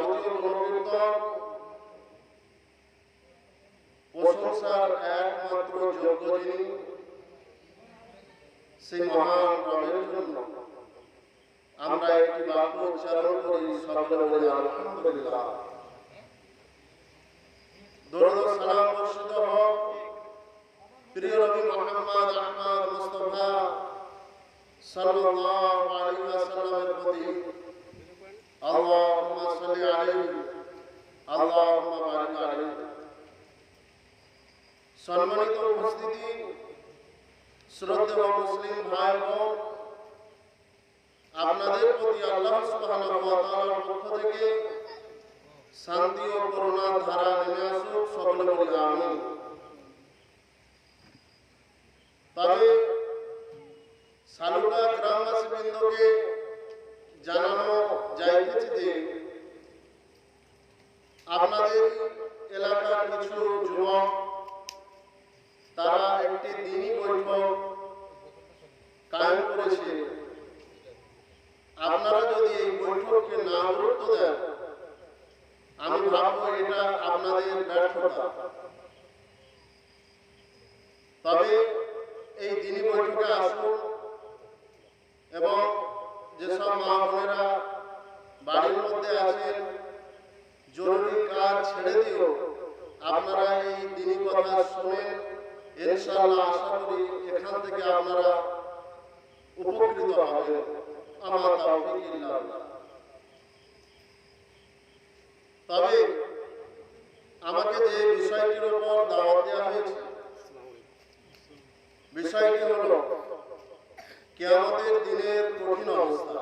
যাবতীয় গুণকীর্তন প্রশংসার একমাত্র যোগ্য যিনি, সেই মহান রবের জন্য আমরা একটি বাক্য উচ্চারণ করি, সকলে বলি আলহামদুলিল্লাহ। দরুদ ও সালাম বর্ষিত হোক প্রিয় নবী মুহাম্মদ আহমদ মুস্তাফা সাল্লাল্লাহু আলাইহি ওয়াসাল্লামের প্রতি। আল্লাহুম্মা সাল্লি আলাইহি, আল্লাহুম্মা বারিক আলাইহি। সম্মানিত উপস্থিতি, শ্রদ্ধেয় মুসলিম ভাই বোন, আপনাদের প্রতি আল্লাহ সুবহানাহু ওয়া তাআলার পক্ষ থেকে শান্তি ও করুণার ধারা নেমে আসুক, সকলে বলি আমিন। তবে সালুকা গ্রামবাসী বৃন্দকে জানানো যাইতেছে যে আপনাদের এলাকার কিছু যুবক তারা একটি দিনী বৈঠক কায়েম করেছে। আপনারা যদি এই বৈঠককে না গুরুত্ব দেন, আমি ভাববো এটা আপনাদের ব্যর্থতা। তবে এই দিনী বৈঠকে আসুন এবং যেসব মা বোনেরা বাড়ির মধ্যে আছেন, জরুরি কাজ ছেড়ে দিও আপনারা এই দিনী কথা শুনেন। ইনশাআল্লাহ আশা করি এখান থেকে আপনারা উপকৃত হবেন। আমার তাওফীক ইল্লা বিল্লাহ। তবে আমাকে যে বিষয়টির উপর দাওয়াত দেওয়া হয়েছে, বিষয়টি হলো কিয়ামতের দিনের কঠিন অবস্থা।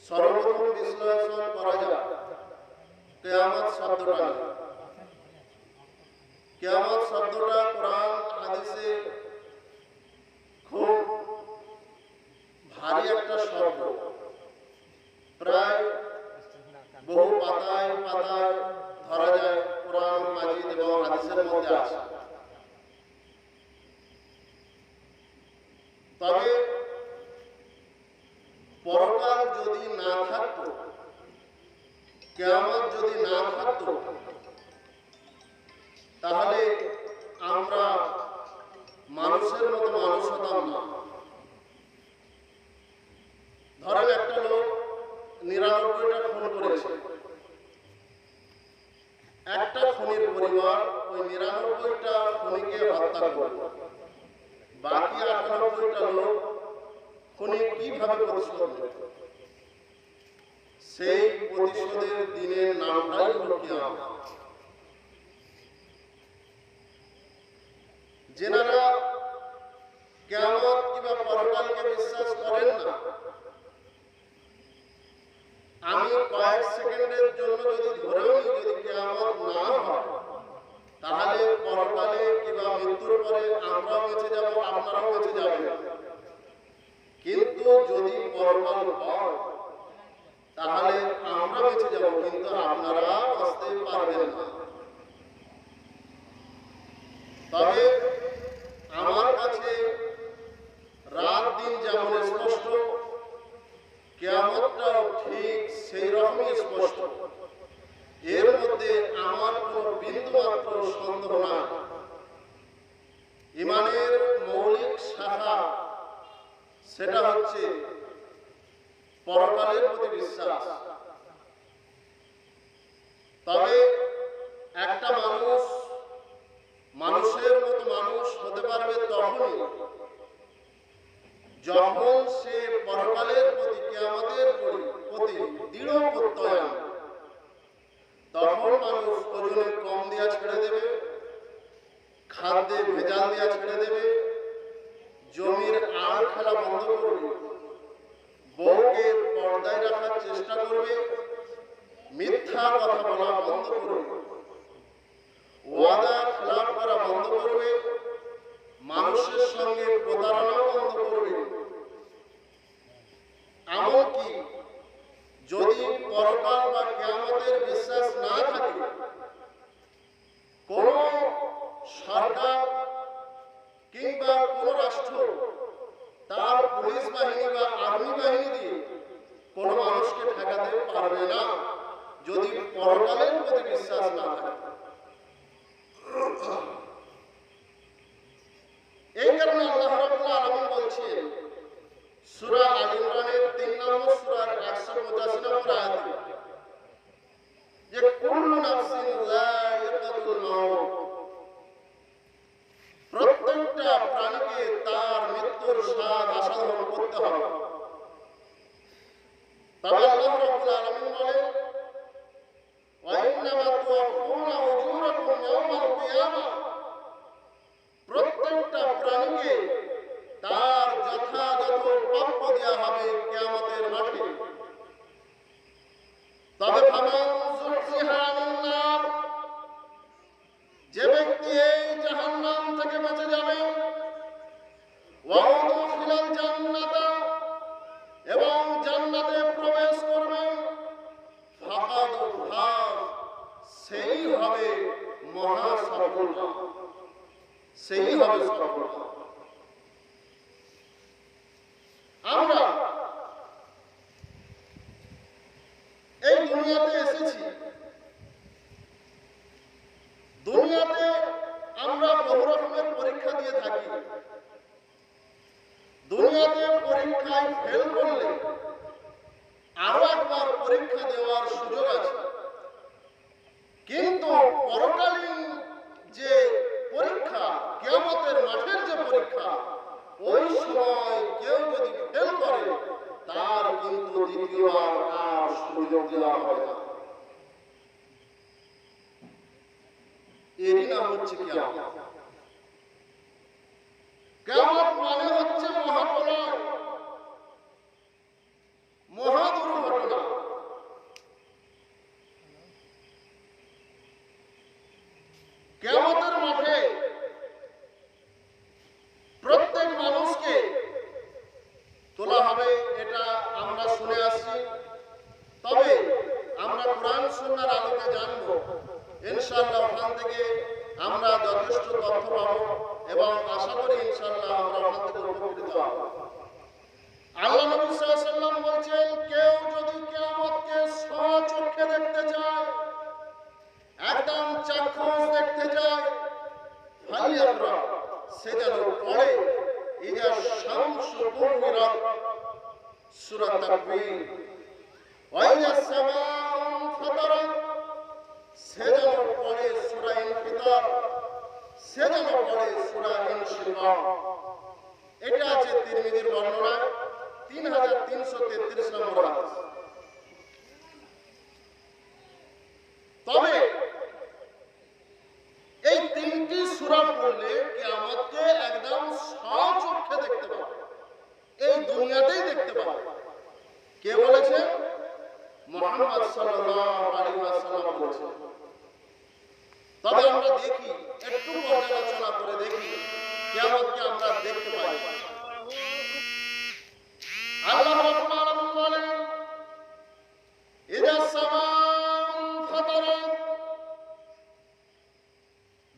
সর্বপ্রথম বিশ্লেষণ করা যাক কিয়ামত শব্দটা নিয়ে। কিয়ামত শব্দটা কোরআন হাদিসে খুব ভারী একটা শব্দ, প্রায় বহু পাতায় পাতায় ধরা যায়, কোরআন মাজিদ এবং হাদিসের মধ্যে আছে। তবে পরকাল যদি না থাকতো, কিয়ামত যদি না থাকতো, তাহলে আমরা মানুষের মতো মানুষ হতাম না। ধরেন একটা লোক 99টা খুন করেছে, একটা খুনির পরিবার ওই 99টা খুনিকে হত্যা করবে, বাকি 98টা লোক খুনি কিভাবে প্রতিশোধ নেবে? সেই প্রতিশোধের দিনের নামটাই হলো কিয়ামত। যেনারা কিয়ামত কিংবা পরকালকে বিশ্বাস করেন না, আমি কয়েক সেকেন্ডের জন্য যদি ধরেও নিই, যদি কিয়ামত না হয়, তাহলে পরকালে কিংবা মৃত্যুর পরে আমরাও বেঁচে যাব, আপনারাও বেঁচে যাবেন। কিন্তু যদি পরকাল হয়, তাহলে আমরা বেঁচে যাব, কিন্তু আপনারা বাঁচতে পারবেন না। তবে আমার কাছে রাত দিন যেমন স্পষ্ট, কিয়ামতটাও ঠিক সেই রকমই স্পষ্ট। এর মধ্যে আমার কোনো বিন্দু মাত্র সন্দেহ নাই। ঈমানের মৌলিক শাখা সেটা হচ্ছে পরকালের প্রতি বিশ্বাস। তবে একটা মানুষ মানুষের মতো মানুষ হতে পারবে তখনই যখন সে পরকালের প্রতি, কিয়ামতের প্রতি দৃঢ় প্রত্যয় আনবে। তখন মানুষ ওজনে কম দেওয়া ছেড়ে দেবে, খাদ্যে ভেজাল দেওয়া ছেড়ে দেবে, জমির আড় খেলা বন্ধ করবে, বউকে পর্দায় রাখার চেষ্টা করবে, মিথ্যা কথা বলা বন্ধ করবে, ওয়াদা খেলাপ করা বন্ধ করবে, মানুষের সঙ্গে প্রতারণা বন্ধ করবে। এমনকি যদি পরকাল বা কিয়ামতের বিশ্বাস না থাকে, কোন সরকার কিংবা কোন রাষ্ট্র তার পুলিশ বাহিনী বা আর্মি বাহিনী দিয়ে কোন মানুষকে ঠেকাতে পারবে হবে মহা সফলতা, সেই হবে সফলতা। আমরা এই দুনিয়াতে এসেছি, দুনিয়াতে আমরা বহু রকমের পরীক্ষা দিয়ে থাকি। দুনিয়াতে পরীক্ষায় ফেল করলে আরো একবার পরীক্ষা দেওয়ার সুযোগ আছে, কিন্তু পরকালীন যে পরীক্ষা, কিয়ামতের মাঠের যে পরীক্ষা, ওই সময় কেউ যদি ফেল করে তার কিন্তু দ্বিতীয়বার আর সুযোগ দেওয়া হবে না। এরই নাম হচ্ছে কিয়ামত। কিয়ামত মানে হচ্ছে মহাপ্রলয়, মহা দুর্ঘটনা। কিয়ামতের মাঠে প্রত্যেক মানুষকে তোলা হবে, এটা আমরা শুনে আসছি। তবে আমরা কোরআন সুন্নাহর আলোকে জানবো, ইনশাআল্লাহ ওখান থেকে আমরা যথেষ্ট তথ্য পাবো এবং আশা করি ইনশাআল্লাহ আমরা ওখান থেকে উপকৃত হব। আল্লাহ নবী সাল্লাল্লাহু আলাইহি ওয়াসাল্লাম বলেছেন, কেউ যদি কিয়ামতকে স্বচক্ষে দেখতে চায়, একদম চাক্ষুষ দেখতে চায়, ফালিয়াকরা, সে যেন পড়ে ইজা শামসু কুমিরাত, সূরা তাকবীর, ওয়া ইজা সামাউ ফাতারাত, সে যেন পড়ে সূরা ইনফিতার, সে যেন পড়ে সূরা ইনশিকাক। এটা আছে তিরমিজির বর্ণনায় 3333 নম্বর হাদিস। তবে এই তিনটি সূরা পড়লে কিয়ামতকে একদম স্বচক্ষে দেখতে পাবে, এই দুনিয়াতেই দেখতে পাবে। কে বলেছে? মুহাম্মদ সাল্লাল্লাহু আলাইহি ওয়াসাল্লাম বলেছেন। তবে আমরা দেখি, একটু পর্যালোচনা করে দেখি কিয়ামতকে আমরা দেখতে পাই। আল্লাহ রাব্বুল আলামিন বলেন, ইযা সামাউ ফাতারাত,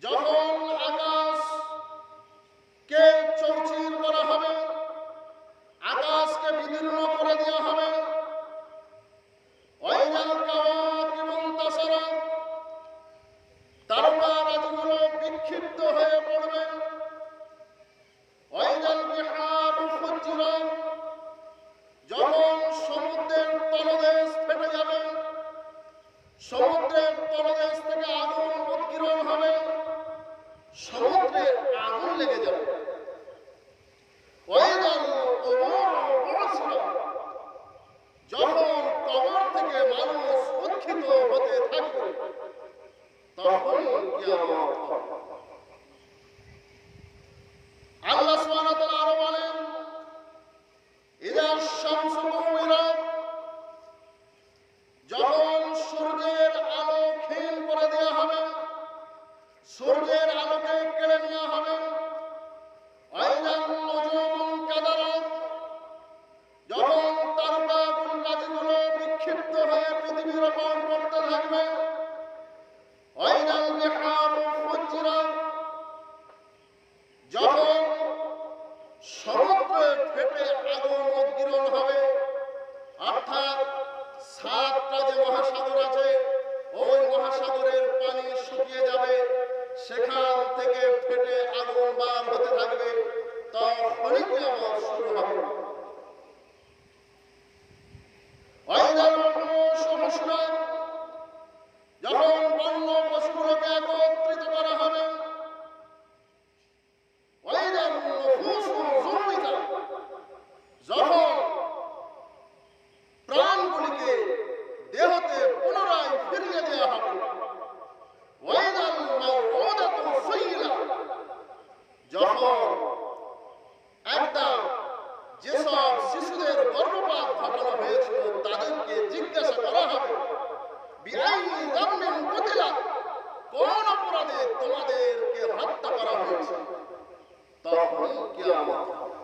যখন আকাশকে চৌচির করা হবে, আকাশকে বিদীর্ণ করে দেওয়া হবে, ওয়াইজাল কাওয়াকিবু ইনতাসারাত, তারকারাজিগুলো বিক্ষিপ্ত হয়ে পড়বে, ওয়াইজাল বিহারু ফুজ্জিরাত, যখন সমুদ্রের তলদেশ ফেটে যাবে, সমুদ্রের তলদেশ থেকে আগুন উৎগীরণ হবে, সমুদ্রে আগুন লেগে যাবে, ওয়াইজাল কুবুরু বুসিরাত, যখন কবর থেকে মানুষ উত্থিত হতে থাকবে, তখন কিয়ামত হবে। আল্লাহ সুবহানাহু ওয়া তাআলা আরো বলেন, ইযা শামসু কুবিরাত, যখন সূর্যের আলো ক্ষীণ করে দেওয়া হবে, সূর্যের আলোকে কেড়ে নেওয়া হবে, ওয়াইজান নুজুমু কাদারাত, যখন তারকাগুলো বিক্ষিপ্ত হয়ে পৃথিবীর উপর পড়তে থাকবে, ওয়াইজাল বিহারু ফুজ্জিরাত, যখন সমুদ্রে ফেটে আগুন উৎগীরণ হবে, অর্থাৎ 7টা যে মহাসাগর আছে, ওই মহাসাগরের পানি শুকিয়ে যাবে, সেখান থেকে ফেটে আগুন বার হতে থাকবে, তখনই কিয়ামত শুরু হবে। ওয়াইজাল ওহুশু হুশরাত, যখন বন্য পশুগুলোকে একত্রিত করা হবে, ওয়াইজাল নুফুসু যুমিজাত, যখন প্রাণগুলিকে দেহতে পুনরায় ফিরিয়ে দেওয়া হবে, ওয়াইজাল মাউউদাতু সুইলাত, যখন একদম যেসব শিশুদের গর্ভপাত ঘটানো হয়েছিল তাদেরকে জিজ্ঞাসা করা হবে, বিআইয়ি যামবিন কুতিলাত, কোন অপরাধে তোমাদেরকে হত্যা করা হয়েছে, তখন কিয়ামত হবে।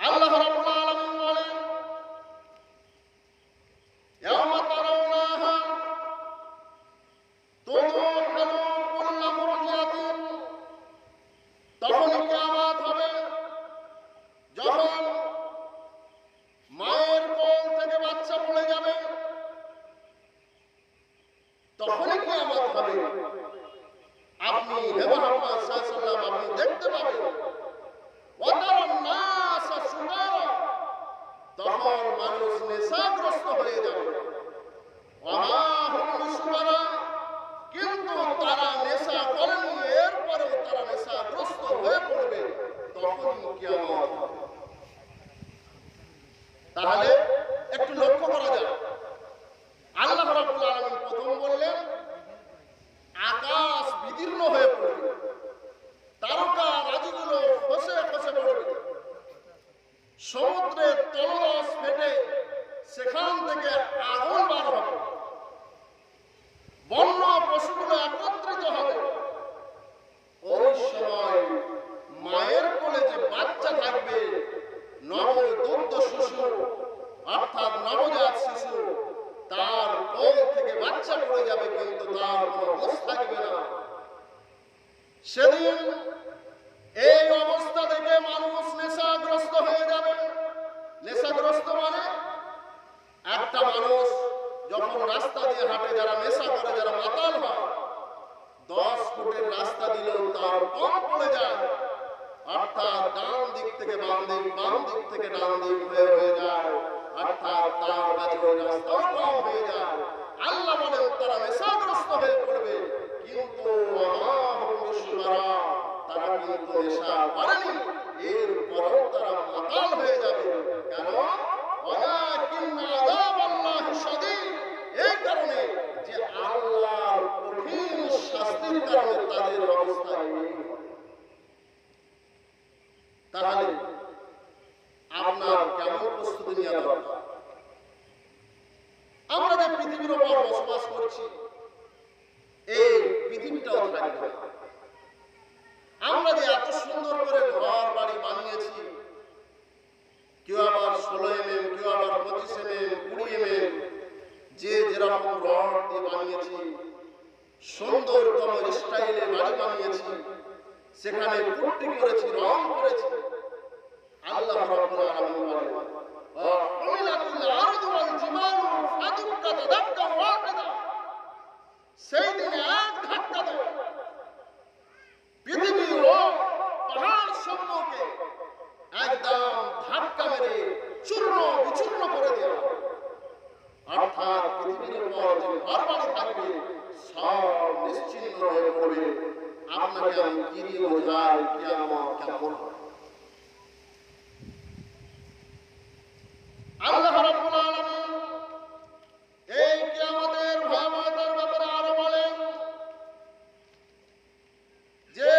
আল্লাহ রাব্বুল আলামিন বলেন, ইয়াওমা তারাউনা মানুষ নেশাগ্রস্ত হয়ে যাবে। কিন্তু তারা নেশা করেনি, এরপরেও তারা নেশাগ্রস্ত হয়ে পড়বে, তখন কিয়ামত। তাহলে একটু লক্ষ্য করা যায়, আল্লাহ রাব্বুল আলামিন প্রথম বললেন আকাশ বিদীর্ণ হয়ে পড়বে, তারকা রাজিগুলো খসে খসে পড়বে, সমুদ্রের তলদেশ ফেটে সেখান থেকে আগুন বার হবে, বন্য পশুগুলো একত্রিত হবে। ওই সময় মায়ের কোলে যে বাচ্চা থাকবে, নবদুগ্ধ শিশু অর্থাৎ নবজাত শিশু, তার কোল থেকে বাচ্চা পড়ে যাবে, কিন্তু তার কোনো হুঁশ থাকবে না। সেদিন এই অবস্থা দেখে মানুষ নেশাগ্রস্ত হয়ে যাবে। নেশাগ্রস্ত মানে একটা মানুষ যখন রাস্তা দিয়ে হাঁটে, যারা নেশা করে, যারা মাতাল হয়, 10 ফুটের রাস্তা দিলেও তার কম পড়ে যায়, অর্থাৎ ডান দিক থেকে বাম দিক, বাম দিক থেকে ডান দিক হয়ে যায়, অর্থাৎ তার কাছে ওই রাস্তাও কম হয়ে যায়। আল্লাহ বলেন তারা নেশাগ্রস্ত হয়ে পড়বে, কিন্তু তারা কিন্তু নেশা করেনি, এরপরেও তারা মাতাল হয়ে যাবে। কেন? এই কারণে যে আল্লাহর কঠিন শাস্তির কারণে তাদের অবস্থা এই। তাহলে আপনার কেমন প্রস্তুতি নেওয়া দরকার? আমরা যে পৃথিবীর উপর বসবাস করছি, এই পৃথিবীটাও থাকবে। আমরা যে এত সুন্দর করে ঘর বাড়ি বানিয়েছি, কেউ আবার 16 mm, কেউ আবার 25 mm, 20 mm, যে যেরকম রড দিয়ে বানিয়েছি, সুন্দরতম স্টাইলে বাড়ি বানিয়েছি, সেখানে পুট্টি করেছি, রং করেছি। আল্লাহ রাব্বুল আলামিন বলেন সেই দিনে এক ধাক্কা দেবে পৃথিবী ও পাহাড় সমূহকে একদম ধাক্কা মেরে চূর্ণ বিচূর্ণ করে দেওয়া। অর্থাৎ পৃথিবীর উপর যে ঘর বাড়ি থাকবে সব নিশ্চিন্ন হয়ে পড়বে। আপনাকে আমি কি দিয়ে বোঝাই কিয়ামত কেমন হবে? আল্লাহ রাব্বুল আলামিন এই কিয়ামতের ভয়াবহতার ব্যাপারে আরো বলেন যে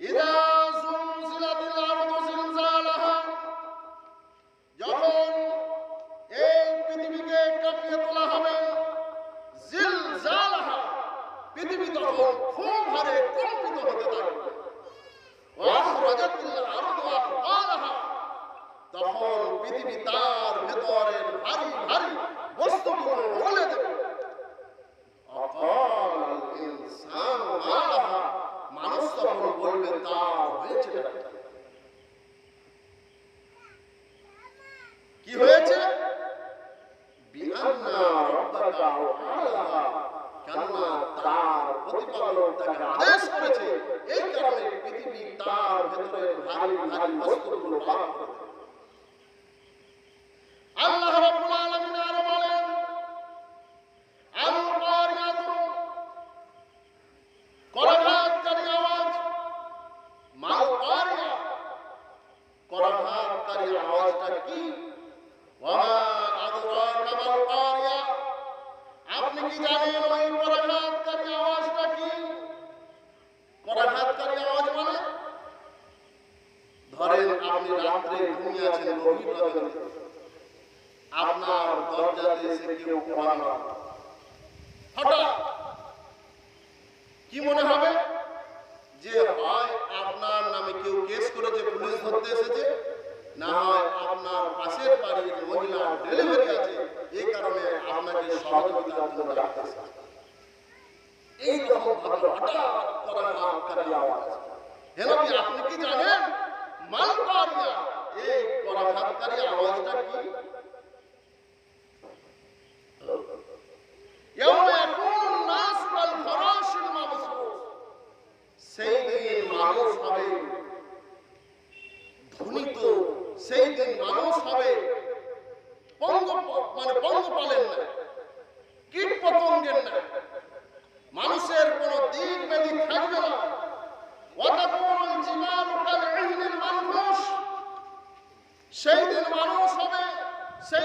ইযা যুলজিলাতিল আরদু জিলজালাহা, যখন এই পৃথিবীকে কাঁপিয়ে তোলা হবে, জিলজালাহা, পৃথিবী তখন খুব হারে কম্পিত হতে থাকবে। ওয়া আখরাজাতিল আরদু আথকালাহা, তখন পৃথিবী তার ভেতরের ভারী ভারী বস্তুগুলো ফেলে দেবে। অকাল ইনসান মা লাহা, মানুষ তখন বলবে তার হয়েছে কি হয়েছে? বিআন্না রাব্বাকা আওহালাহা, কেননা তার প্রতিপালক তাকে আদেশ করেছে। এই কারণে পৃথিবী তার ভেতরের ভারী ভারী বস্তুগুলো বার করে দেবে। আল্লাহ রাব্বুল আলামিন আরো বলেন আল কারিয়াতু, করাঘাতকারী আওয়াজ। মাল কারিয়া, করাঘাতকারী আওয়াজটা কি? ওয়া মা আদরাকা মাল কারিয়া, আপনি কি জানেন ওই করাঘাতকারী আওয়াজটা কি? করাঘাতকারী আওয়াজ মানে ধরেন আপনি রাত্রে ঘুমিয়ে আছেন, গভীর রাতে আপনার দরজাতে এসে কেউ মারল, হঠাৎ কি মনে হবে? যে হয় আপনার নামে কেউ কেস করেছে, পুলিশ ধরতে এসেছে, না হয় আপনার পাশের বাড়ির মহিলা ডেলিভারি আছে, এই কারণে আপনাকে সহযোগিতার জন্য ডাকতে এসেছে। এইরকম ভাবে হঠাৎ করাঘাতকারী আওয়াজ। হে নবী, আপনি কি জানেন মাল কারিয়া, এই করাঘাতকারী আওয়াজটা কি? সেই দিন মানুষ হবে ধ্বনিত, সেই দিন মানুষ হবে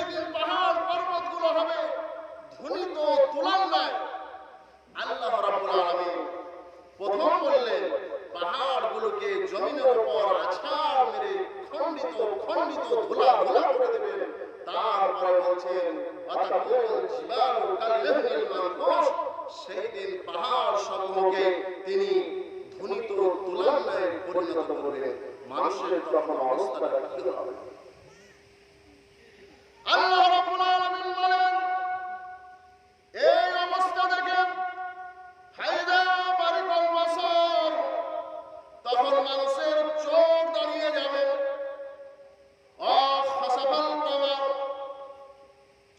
সেই দিন পাহাড় পর্বতগুলো হবে ধ্বনিত তুলার ন্যায়। আল্লাহ রাব্বুল আলামিন প্রথম বললেন পাহাড়গুলোকে জমিনের উপর আছাড় মেরে খণ্ডিত খণ্ডিত ধুলা ধুলা করে দেবেন। তারপরে বলছেন আতাকুল জিবালু কাল্লাহনিল মানফুস, সেই দিন পাহাড় সমূহকে তিনি ধ্বনিত তুলার ন্যায় পরিণত করবেন। মানুষের তখন অবস্থাটা কি হবে? আল্লাহ রাব্বুল আলামিন বলেন এই অবস্থা দেখে ফায়দা বারিকাল বাসার, তখন মানুষের চোখ দাঁড়িয়ে যাবে। খাসাফাল কমার,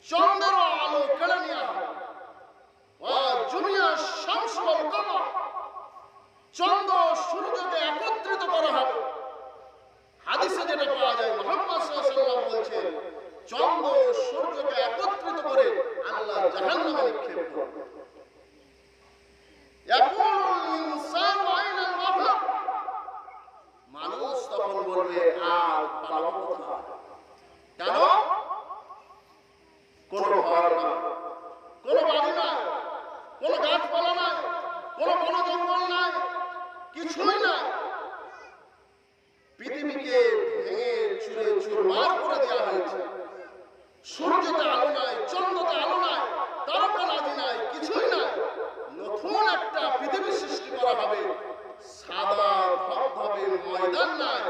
চন্দ্র আলো কেড়ে নেওয়া হবে। জুমিয়া শামসুল কমার, চন্দ্র সূর্যকে একত্রিত করা হবে। হাদিসে যেটা পাওয়া যায় মুহাম্মদ সাল্লাল্লাহু আলাইহি ওয়াসাল্লাম বলছেন চন্দ্র সূর্যকে একত্রিত করে আল্লাহ জাহান্নামে নিক্ষেপ করবেন। ইয়াকুলুল ইনসানু আইনাল মাফার, মানুষ তখন বলবে আর পালাবো কোথায়? কেন? কোন ঘর নাই, কোন বাড়ি নাই, কোন গাছপালা নাই, কোন বন জঙ্গল নাই, কিছুই নাই। পৃথিবীকে ভেঙে চুরে চুরমার করে দেওয়া হয়েছে। সূর্যতে আলো নাই, চন্দ্রতে আলো নাই, তারকারাজি নাই, কিছুই নাই। নতুন একটা পৃথিবী সৃষ্টি করা হবে, সাদা ধবধবে ময়দান নাই।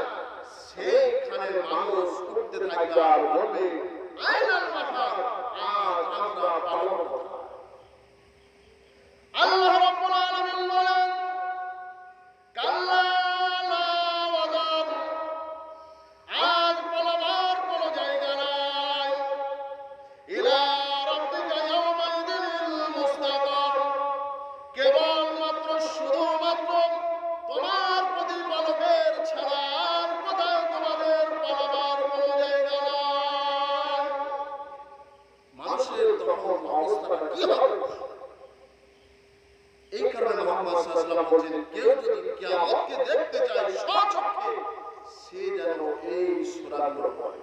সেইখানে মানুষ উঠতে থাকবে আর বলবে আইনাল মাফার, আজ আমরা পালাবো কোথায়? আল্লাহ রাব্বুল আলামিন বলেন কাল্লা লা ওয়াজার, আজ পালাবার কোনো জায়গা নাই। ইলা রাব্বিকা ইয়াওমাইযিনিল মুস্তাকার, কেবলমাত্র শুধুমাত্র তোমার প্রতিপালকের ছাড়া আর কোথাও তোমাদের পালাবার কোনো জায়গা নাই। মানুষের তখন অবস্থাটা কি হবে? এই কারণে মুহাম্মদ সাল্লাল্লাহু আলাইহি ওয়াসাল্লাম বলেন কেউ যদি কিয়ামতকে দেখতে চায় স্বচক্ষে, সে যেন এই সূরাগুলো পড়ে।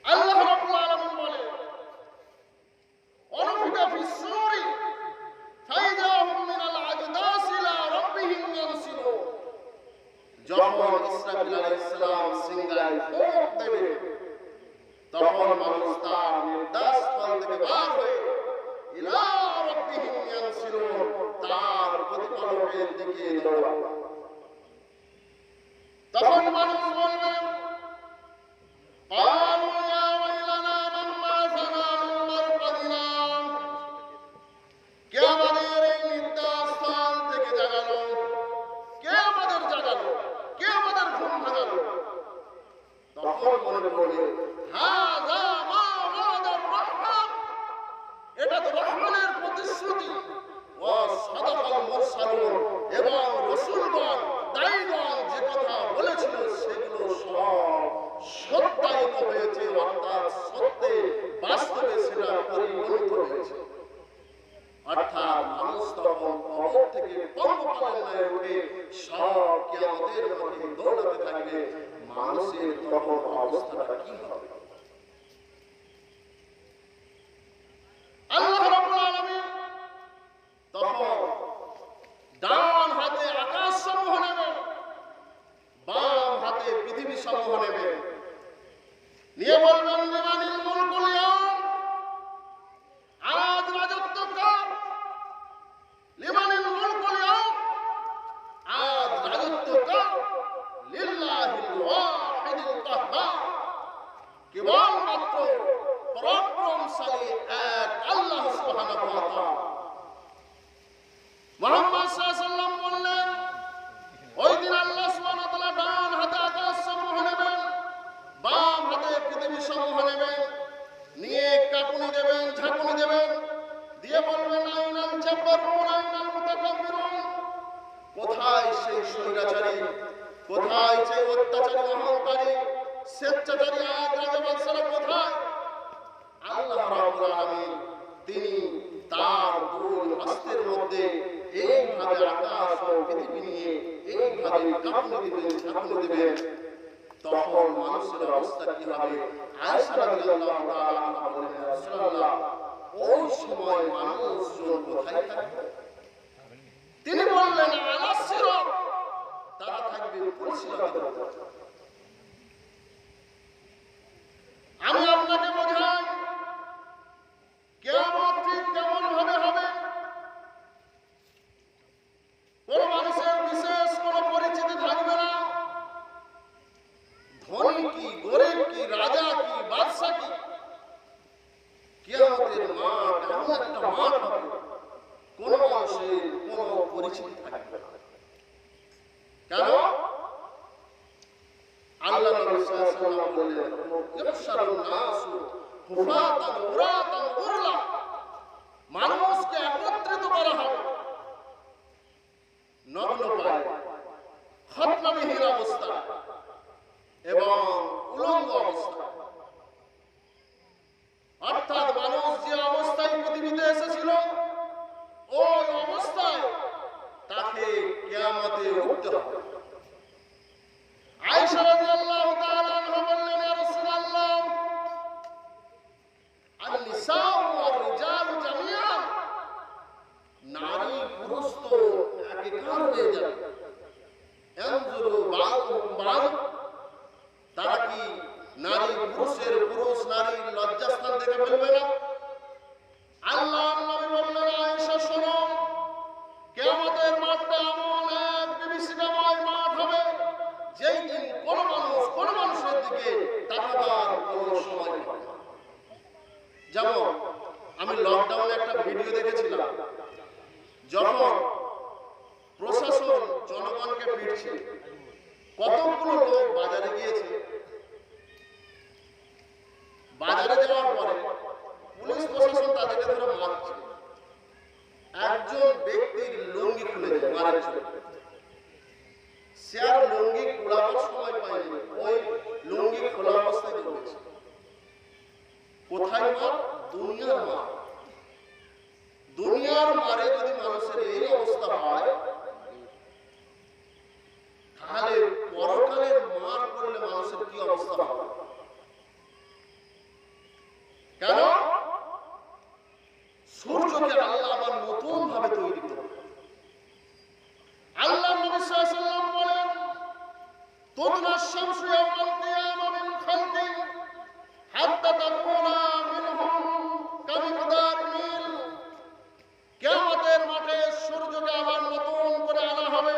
আল্লাহ রাব্বুল আলামিন বলেন অনুফিকা ফিস-সূরি ফাইযা হুম মিনাল আজদাস ইলা রাব্বিহিম ইয়ানসিলুন, যখন ইসরাফিল আলাইহিস সালাম সিংহায় ফুঁক দেবে তখন মানুষ তার নির্দাস স্থল থেকে বার হয়ে ইলা রাব্বিহিম ইয়ানসিলুন, তার প্রতিপালকের দিকে দৌড়াবে। তখন মানুষ বলবে قالوا يا ويلنا من بعثنا من مرقدنا, কে আমাদের এই নির্দাস স্থান থেকে জাগালো? কে আমাদের জাগালো? কে আমাদের ঘুম ভাঙালো? তখন মনে পড়বে হাযা মা ওয়াদার রহমান, এটা তো রহমানের প্রতিশ্রুতি। ওয়া সাদাকাল মুরসালুন, এবং রাসূলগণ দাঈগণ যে কথা বলেছিল সেগুলো সব সত্যায়িত হয়েছে, অর্থাৎ সত্যে বাস্তবে সেটা পরিগণিত হয়েছে। অর্থাৎ মানুষ তখন কবর থেকে পঙ্গপালের উঠে সব কিয়ামতের মাঠে দৌড়াতে থাকবে। মানুষের তখন অবস্থাটা কি হবে? আল্লাহ রাব্বুল আলামিন তখন ডান হাতে আকাশ সমূহ নেবেন, বাম হাতে পৃথিবী সমূহ নেবেন, নিয়ে বলবেন লিমানিল মুলকুল ইয়াওম, আজ রাজত্ব কার? লিমানিল মুলকুল ইয়াওম, আজ রাজত্ব কার? লিল্লাহিল ওয়াহিদিল কাহ্হার, কেবলমাত্র পরাক্রমশালী এক আল্লাহ সুবহানাহু ওয়া তাআলা। মুহাম্মদ সাল্লাল্লাহু আলাইহি ওয়াসাল্লাম বললেন ওই দিন আল্লাহ সুবহানাহু ওয়া তাআলা ডান হাতে আকাশ সমূহ নেবেন, বাম হাতে পৃথিবী সমূহ নেবেন, নিয়ে কাঁপুনি দেবেন, ঝাঁকুনি দেবেন, দিয়ে বলবেন আইনাল জাব্বারুন আইনাল মুতাকাব্বিরুন, কোথায় সেই স্বৈরাচারী, কোথায় সেই অত্যাচারী অহংকারী স্বেচ্ছাচারী আজ রাজা বাদশারা কোথায়? আল্লাহ রাব্বুল আলামিন তিনি তার দুই হস্তের মধ্যে এইভাবে আকাশ ও পৃথিবী নিয়ে এইভাবে কাঁপুনি দিবেন, ঝাঁকুনি দিবেন, তখন মানুষের অবস্থা কি হবে? আয়েশা রাদিয়াল্লাহু তাআলা আনহা বলেন, ইয়া রাসূলুল্লাহ, ওই সময় মানুষজন কোথায় থাকবে? তিনি বললেন, আলা সিরাত, তারা থাকবে পুলসিরাতের উপর। আমি আপনাকে বোঝাই কিয়ামত ঠিক কেমন ভাবে হবে। কোন মানুষের বিশেষ কোন পরিচিতি থাকবে না। ধনী কি, গরিব কি, রাজা কি, বাদশা কি, কিয়ামতের মাঠ এমন একটা মাঠ হবে, কোন মানুষের কোন পরিচিতি থাকবে না। কেন? আল্লাহ নবী সাল্লাল্লাহু আলাইহি ওয়াসাল্লাম বললেন, ইহশারুন নাসু হুফাতান উরাতান গুরলা, মানুষকে একত্রিত করা হবে নগ্ন পায়ে, খতনাবিহীন অবস্থা এবং উলঙ্গ অবস্থা। অর্থাৎ মানুষ যে অবস্থায় পৃথিবীতে এসেছিল ওই অবস্থায় তাকে কিয়ামতে উঠতে হবে। আয়েশা রাদিয়াল্লাহু তাআলা আনহা বললেন, ইয়া রাসূলুল্লাহ, আন-নিসাউ ওয়ার রিজালু জামিআন, নারী পুরুষ তো একাকার হয়ে যাবে। ইয়ানজুরু বা'দুহুম বা'দ, তারা কি নারী পুরুষের, পুরুষ নারীর লজ্জাস্থান দেখে ফেলবে না? আল্লাহর নবী বললেন, আয়েশা শোনো, কিয়ামতের মাঠটা এমন এক বিভীষিকাময় মাঠ হবে, যেই দিন কোন মানুষ কোন মানুষের দিকে তাকাবার কোন সময় পাবে না। যেমন আমি লকডাউনে একটা ভিডিও দেখেছিলাম, যখন প্রশাসন জনগণকে পিটছে, কতগুলো লোক বাজারে গিয়েছে। বাজারে যাওয়ার পরে পুলিশ প্রশাসন তাদেরকে ধরে মারছে। একজন ব্যক্তির লুঙ্গি খুলে মারছে, সে আর লুঙ্গি খোলাবার সময় পায়নি, ওই লুঙ্গি খোলা অবস্থায় দৌড়েছে। কোথায় মার? দুনিয়ার মার। দুনিয়ার মারে যদি মানুষের এই অবস্থা হয়, তাহলে পরকালের মার করলে মানুষের কি অবস্থা হবে? কেন? সূর্যকে আল্লাহ আবার নতুন ভাবে তৈরি করবে। আল্লাহ নবী সাল্লাল্লাহু আলাইহি ওয়াসাল্লাম বলেন, তুদনা শামসু ইয়াওমাল কিয়ামা মিন খালকি হাত্তা তাকুনা মিনহুম কামিকদার মিল, কিয়ামতের মাঠে সূর্যকে আবার নতুন করে আনা হবে,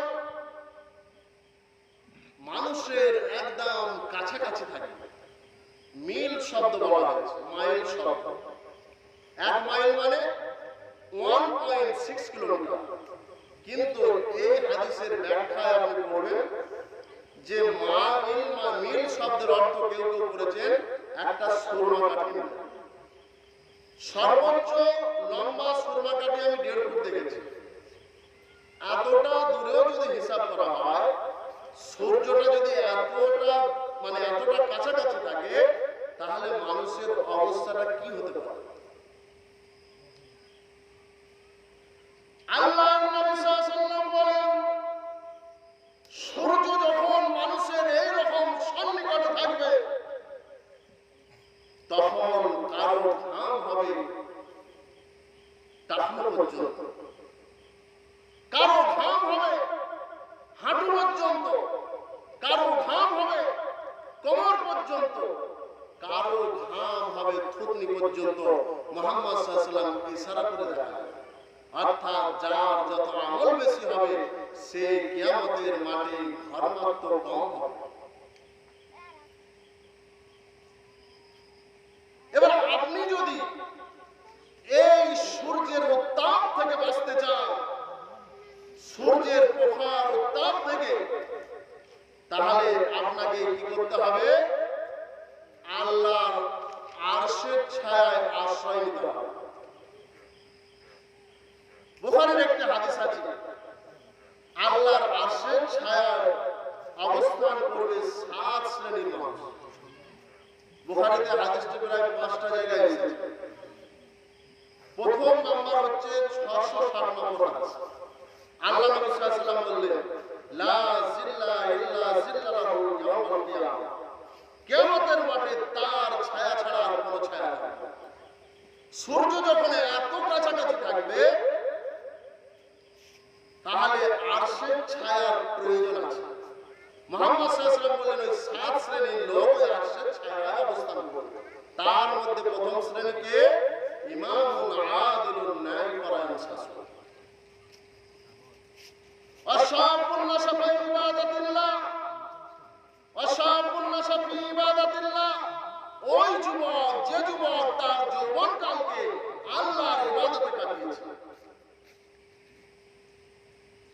মানুষের একদম কাছাকাছি থাকবে। মিল শব্দ বলা হয়েছে, মাইল শব্দ। 1 মাইল মানে 1.6 কিলোমিটার। কিন্তু এই হাদিসের ব্যাখ্যায় আপনি পড়বেন যে মিল শব্দের অর্থ কেউ কেউ করেছেন একটা সুরমা কাঠি। সর্বোচ্চ লম্বা সুরমা কাঠি আমি 1.5 ফুট দেখেছি। এতটা দূরেও যদি হিসাব করা হয়, সূর্যটা যদি এতটা কাছাকাছি থাকে, তাহলে মানুষের অবস্থাটা কি হতে পারে? আল্লাহর নবী সাল্লাল্লাহু আলাইহি ওয়াসাল্লাম বলেন, সূর্য যখন মানুষের এই রকম সন্নিকটে থাকবে, তখন কারো ঘাম হবে টাকনো পর্যন্ত, কারো ঘাম হবে হাঁটু পর্যন্ত, কারো ঘাম হবে কোমর পর্যন্ত, কারো ঘাম হবে থুতনি পর্যন্ত। মুহাম্মদ সাল্লাল্লাহু আলাইহি ওয়াসাল্লাম ইশারা করে দেখায়, অর্থাৎ যার যত আমল বেশি হবে সে কিয়ামতের মাঠে ঘরমাত্র কম হবে। এবার আপনি যদি এই সূর্যের উত্তাপ থেকে বাঁচতে চান, সূর্যের প্রখর উত্তাপ থেকে, তাহলে আপনাকে কি করতে হবে? আল্লাহর আরশের ছায়ায় আশ্রয় নিতে হবে। বুখারীর একটি হাদিস আছে, আল্লাহর আরশের ছায়ায় অবস্থান করবে 7 শ্রেণীর মানুষ। বুখারীতে হাদিসটি প্রায় 5টা জায়গায় এসেছে। প্রথম নাম্বার হচ্ছে 607 নম্বর হাদিস। আল্লাহ নবী সাল্লাল্লাহু আলাইহি ওয়াসাল্লাম বললেন, লা জিল্লা ইল্লা জিল্লাহু ইয়াওমাল কিয়ামা, কিয়ামতের মাঠে তার ছায়া ছাড়া আর কোনো ছায়া থাকবে না। সূর্য যখন এত কাছাকাছি থাকবে তাহলে আরশের ছায়ার প্রয়োজন আছে। মুহাম্মদ সাল্লাল্লাহু আলাইহি ওয়াসাল্লাম বললেন, ওই 7 শ্রেণীর লোক ওই আরশের ছায়ায় অবস্থান করবে। তার মধ্যে প্রথম শ্রেণীকে ইমামুন আদিলুন ন্যায়পরায়ণ শাসক, ওয়াশাবুন নাশা ফি ইবাদাতিল্লাহ, ওয়াশাবুন নাশা ফি ইবাদাতিল্লাহ, ওই যুবক যে যুবক তার যৌবনকালকে আল্লাহর ইবাদতে কাটিয়েছে।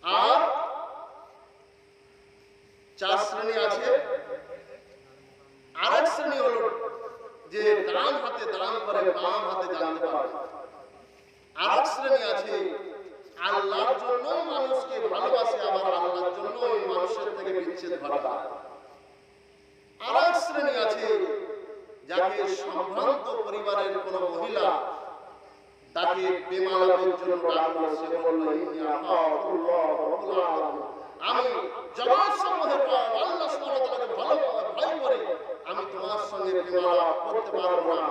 আর 4 শ্রেণী আছে। আরেক শ্রেণী হলো যে ডান হাতে দান করে বাম হাতে জানতে পারে। আরেক শ্রেণী আছে আল্লাহর জন্য মানুষকে ভালোবাসে, আবার আল্লাহর জন্য ওই মানুষের থেকে বিচ্ছেদ ঘটায়। আরেক শ্রেণী আছে যাকে সম্ভ্রান্ত পরিবারের কোন মহিলা তাকে প্রেমালাপের জন্য ডাকলো, সে বলল, আমি জগৎ সমূহের রব আল্লাহ সুবহানাহু ওয়া তাআলাকে ভয় করি, আমি তোমার সঙ্গে প্রেমালাপ করতে পারবো না।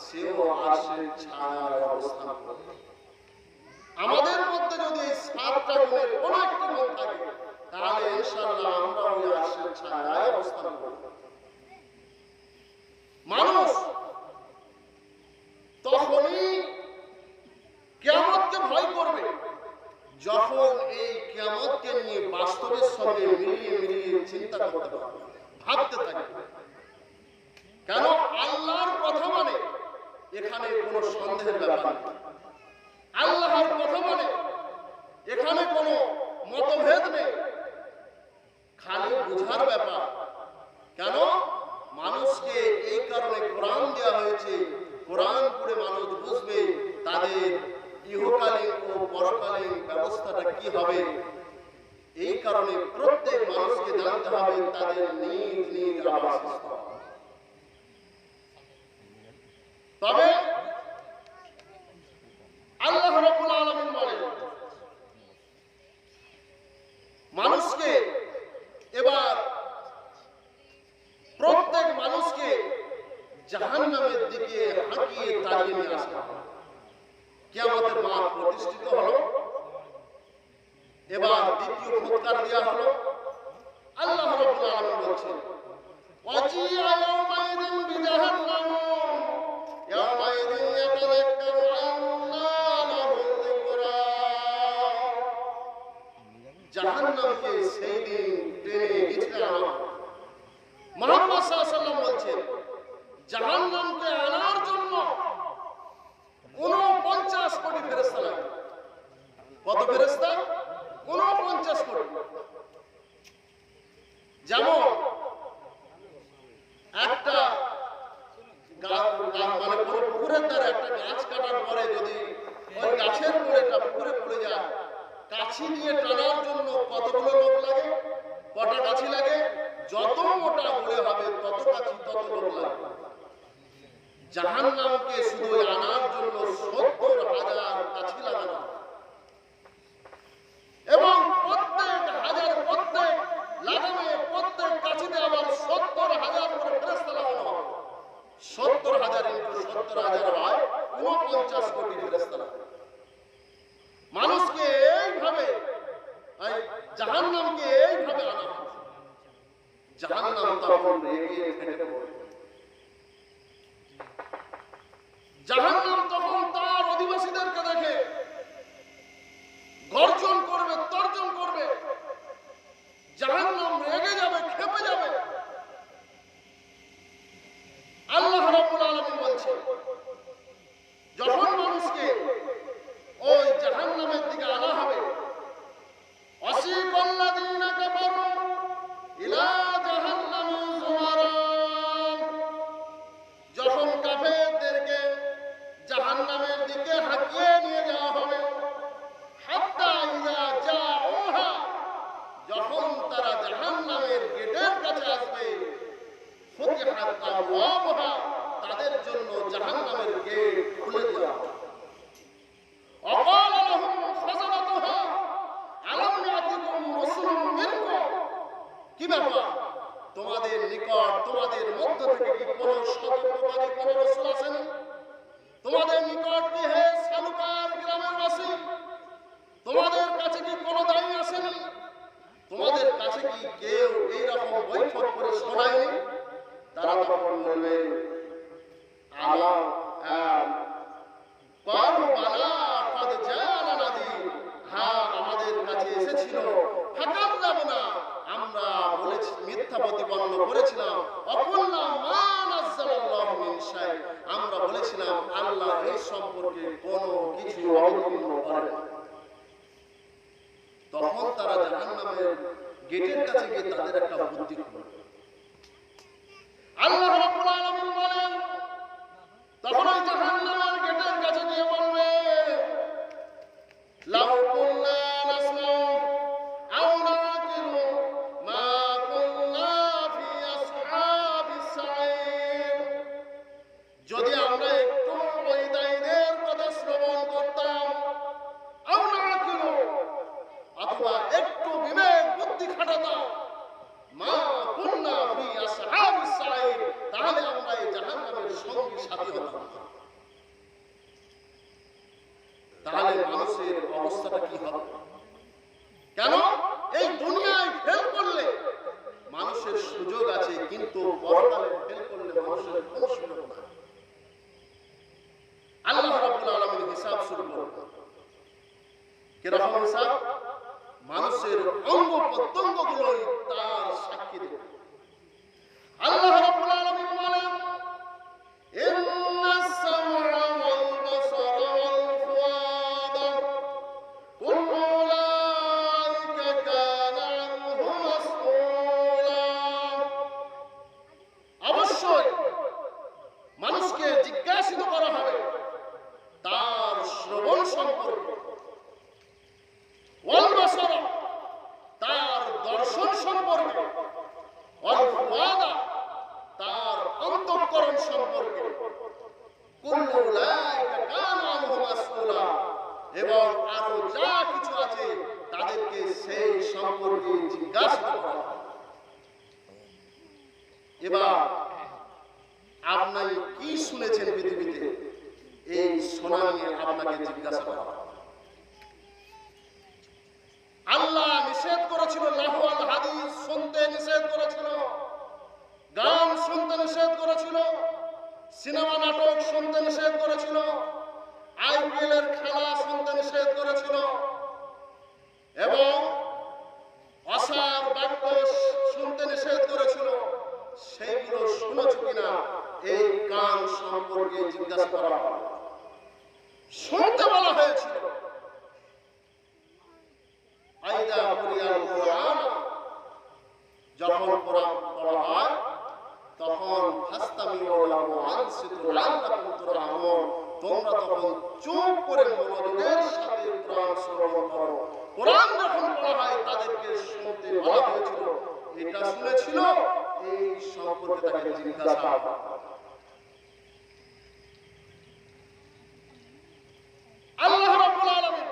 সেও আরশের ছায়ায় অবস্থান করবে। আমাদের মধ্যে যদি এই 7টা গুণের কোনো একটা গুণ থাকে তাহলে ইনশাআল্লাহ আমরা ওই আরশের ছায়ায় অবস্থান করব। মানুষ তখনই কিয়ামতকে ভয় করবে যখন এই কিয়ামতকে নিয়ে বাস্তবের সঙ্গে মিলিয়ে চিন্তা করতে পারবে, ভাবতে থাকবে। কেন? আল্লাহর কথা মানে এখানে কোনো সন্দেহের ব্যাপার নেই। আল্লাহর কথা মানে এখানে কোনো মতভেদ নেই, খালি বুঝার ব্যাপার। কেন? মানুষকে এই কারণে কোরআন দেওয়া হয়েছে, কোরআন পড়ে মানুষ বুঝবে তাদের ইহকালীন ও পরকালীন ব্যবস্থাটা কি হবে। এই কারণে প্রত্যেক মানুষকে জানতে হবে তাদের নিজ নিজ আবাসস্থল। তবে আল্লাহ রাব্বুল আলামিন বলেন, মানুষকে এবার প্রত্যেক মানুষকে জাহান্নামের দিকে হাঁকিয়ে তাড়িয়ে নিয়ে আসা হবে। কিয়ামতের মাঠ প্রতিষ্ঠিত হলো, এবার দ্বিতীয় ফুৎকার দেওয়া হলো। আল্লাহ রাব্বুল আলামিন বলছেন, ওয়াজিয়া ইয়াওমাইযিন বিজাহান্নাম ইয়াওমাইযিন ইয়াতাযাক্কারু আন্না লাহু যিকরা, জাহান্নামকে সেই দিন টেনে হিঁচড়ে আনা হবে। মুহাম্মদ সাল্লাল্লাহু আলাইহি ওয়াসাল্লাম বলছেন, জাহান্নামকে আনার জন্য 49 কোটি ফেরেশতা লাগে। কত ফেরেশতা? 49 কোটি। যেমন একটা মানে কোনো পুকুরের দ্বারা একটা গাছ কাটার পরে যদি ওই গাছের গোড়াটা পুকুরে পড়ে যায়, কাছি দিয়ে টানার জন্য কতগুলো লোক লাগে? কটা কাছি লাগে? যত মোটা গোড়ে হবে তত কাছি, তত লোক লাগে। জাহান্নামকে শুধু আনার জন্য 70,000 কাছি লাগানো এবং প্রত্যেক লাগামে প্রত্যেক কাছিতে আবার 70,000 করে ফেরেশতা লাগানো হবে। 70,000 ইনটু 70,000 হয় 49 কোটি ফেরেশতা লাগানো। মানুষকে এইভাবে জাহান্নামকে এইভাবে আনা হবে। জাহান্নাম তখন রেগে ফেটে পড়বে। জাহান্নাম তখন তার অধিবাসীদেরকে দেখে গর্জন করবে, তর্জন করবে। জাহান্নাম রেগে যাবে, ক্ষেপে যাবে। আল্লাহ রাব্বুল আলামিন বলছেন, যখন মানুষকে ওই জাহান্নামের দিকে আনা হবে, ওয়াসিকাল্লাযীনা কাফারু ইলা জাহান্নামি যুমারা, যখন কাফেরদেরকে জাহান্নামের দিকে হাঁকিয়ে নিয়ে যাওয়া হবে, হাত্তা ইযা জাউহা, যখন তারা জাহান্নামের গেটের কাছে আসবে, ফুতিহাত আবওয়াবুহা, তাদের জন্য জাহান্নামের গেট খুলে দেওয়া হবে। ওয়াকালা লাহুম খাযানাতুহা ব্যাপার, তোমাদের নিকট তোমাদের মধ্য থেকে কি কোনো সতর্ককারী কোনো রাসূল আসেনি? তোমাদের নিকট কি হে সালুকার গ্রামের বাসী, তোমাদের কাছে কি কোনো দায়ী আসেনি? তোমাদের কাছে কি কেউ এইরকম বৈঠক করে শোনায়নি? তারা তখন বলবে আমাদের কাছে এসেছিল, আমরা বলেছি, মিথ্যা প্রতিপন্ন করেছিলাম, আমরা বলেছিলাম আল্লাহ এই সম্পর্কে কোনো কিছু অবতীর্ণ করেন। তখন তারা জাহান্নামের গেটের কাছে গিয়ে তাদের একটা বুদ্ধি করল। আল্লাহ রাব্বুল আলামিন বলেন, তখন ওই জাহান্নামের গেটের কাছে গিয়ে বলবে, লাউ কুননা নাসমাউ আও নাকিলু মা কুননা ফি আসহাবিস সাঈর। যদি আমরা একটু ওই দায়ীদের কথা শ্রবণ করতাম, আও নাকিলু, অথবা একটু বিবেক বুদ্ধি খাটাতাম, মা কুননা ফি আসহাবিস সাঈর, তাহলে আমরা এই জাহান্নামের সঙ্গী সাথী হতাম। তাহলে মানুষের অবস্থাটা কি হবে? কেন এই দুনিয়ায় ফেল করলে মানুষের সুযোগ আছে, কিন্তু পরকালে ফেল করলে মানুষের কোনো সুযোগ নাই। আল্লাহ রাব্বুল আলামিন হিসাব শুরু করবেন। কিরকম হিসাব? মানুষের অঙ্গ প্রত্যঙ্গগুলোই তার সাক্ষী দেবে। আল্লাহ রাব্বুল আলামিন বলেন, ইন্নাস সামআ ওয়াল বাসারা ওয়াল ফুআদা কুল্লু উলাইকা কানা আনহু মাসউলা। অবশ্যই মানুষকে জিজ্ঞাসিত করা হবে তার শ্রবণ সম্পর্কে, ওয়াল বাসারা, তার দর্শন সম্পর্কে, ওয়াল ফুআদা, তার অন্তঃকরণ সম্পর্কে, কুল্লু উলাইকা কানা আনহু মাসউলা, এবং আরো যা কিছু আছে তাদেরকে সেই সম্পর্কে জিজ্ঞাসা করা হবে। এবার আপনি কি শুনেছেন পৃথিবীতে, এই শোনা নিয়ে আপনাকে জিজ্ঞাসা করা হবে। আল্লাহ নিষেধ করেছিল, লাহওয়াল হাদিস শুনতে নিষেধ করেছিল, গান শুনতে নিষেধ করেছিল, সিনেমা নাটক শুনতে নিষেধ করেছিল, আইপিএল এর খেলা শুনতে নিষেধ করেছিল, এবং অসার বাক্য শুনতে নিষেধ করেছিল। সেইগুলো শুনেছ কিনা এই গান সম্পর্কে জিজ্ঞাসা করা হয়। শুনতে বলা হয়েছিল, আইদা কুরিয়াল কুরআন, যখন কোরআন পড়া হয় তখন ফাস্তামিউ লাহু ওয়ানসিতু লাআল্লাকুম তুরহামুন, তোমরা তখন চুপ করে মনোযোগের সাথে কোরআন শ্রবণ করো। কোরআন যখন পড়া হয় তাদেরকে শুনতে বলা হয়েছিল, এটা শুনেছিল, এই সম্পর্কে তাকে জিজ্ঞাসা করা। আল্লাহ রাব্বুল আলামিন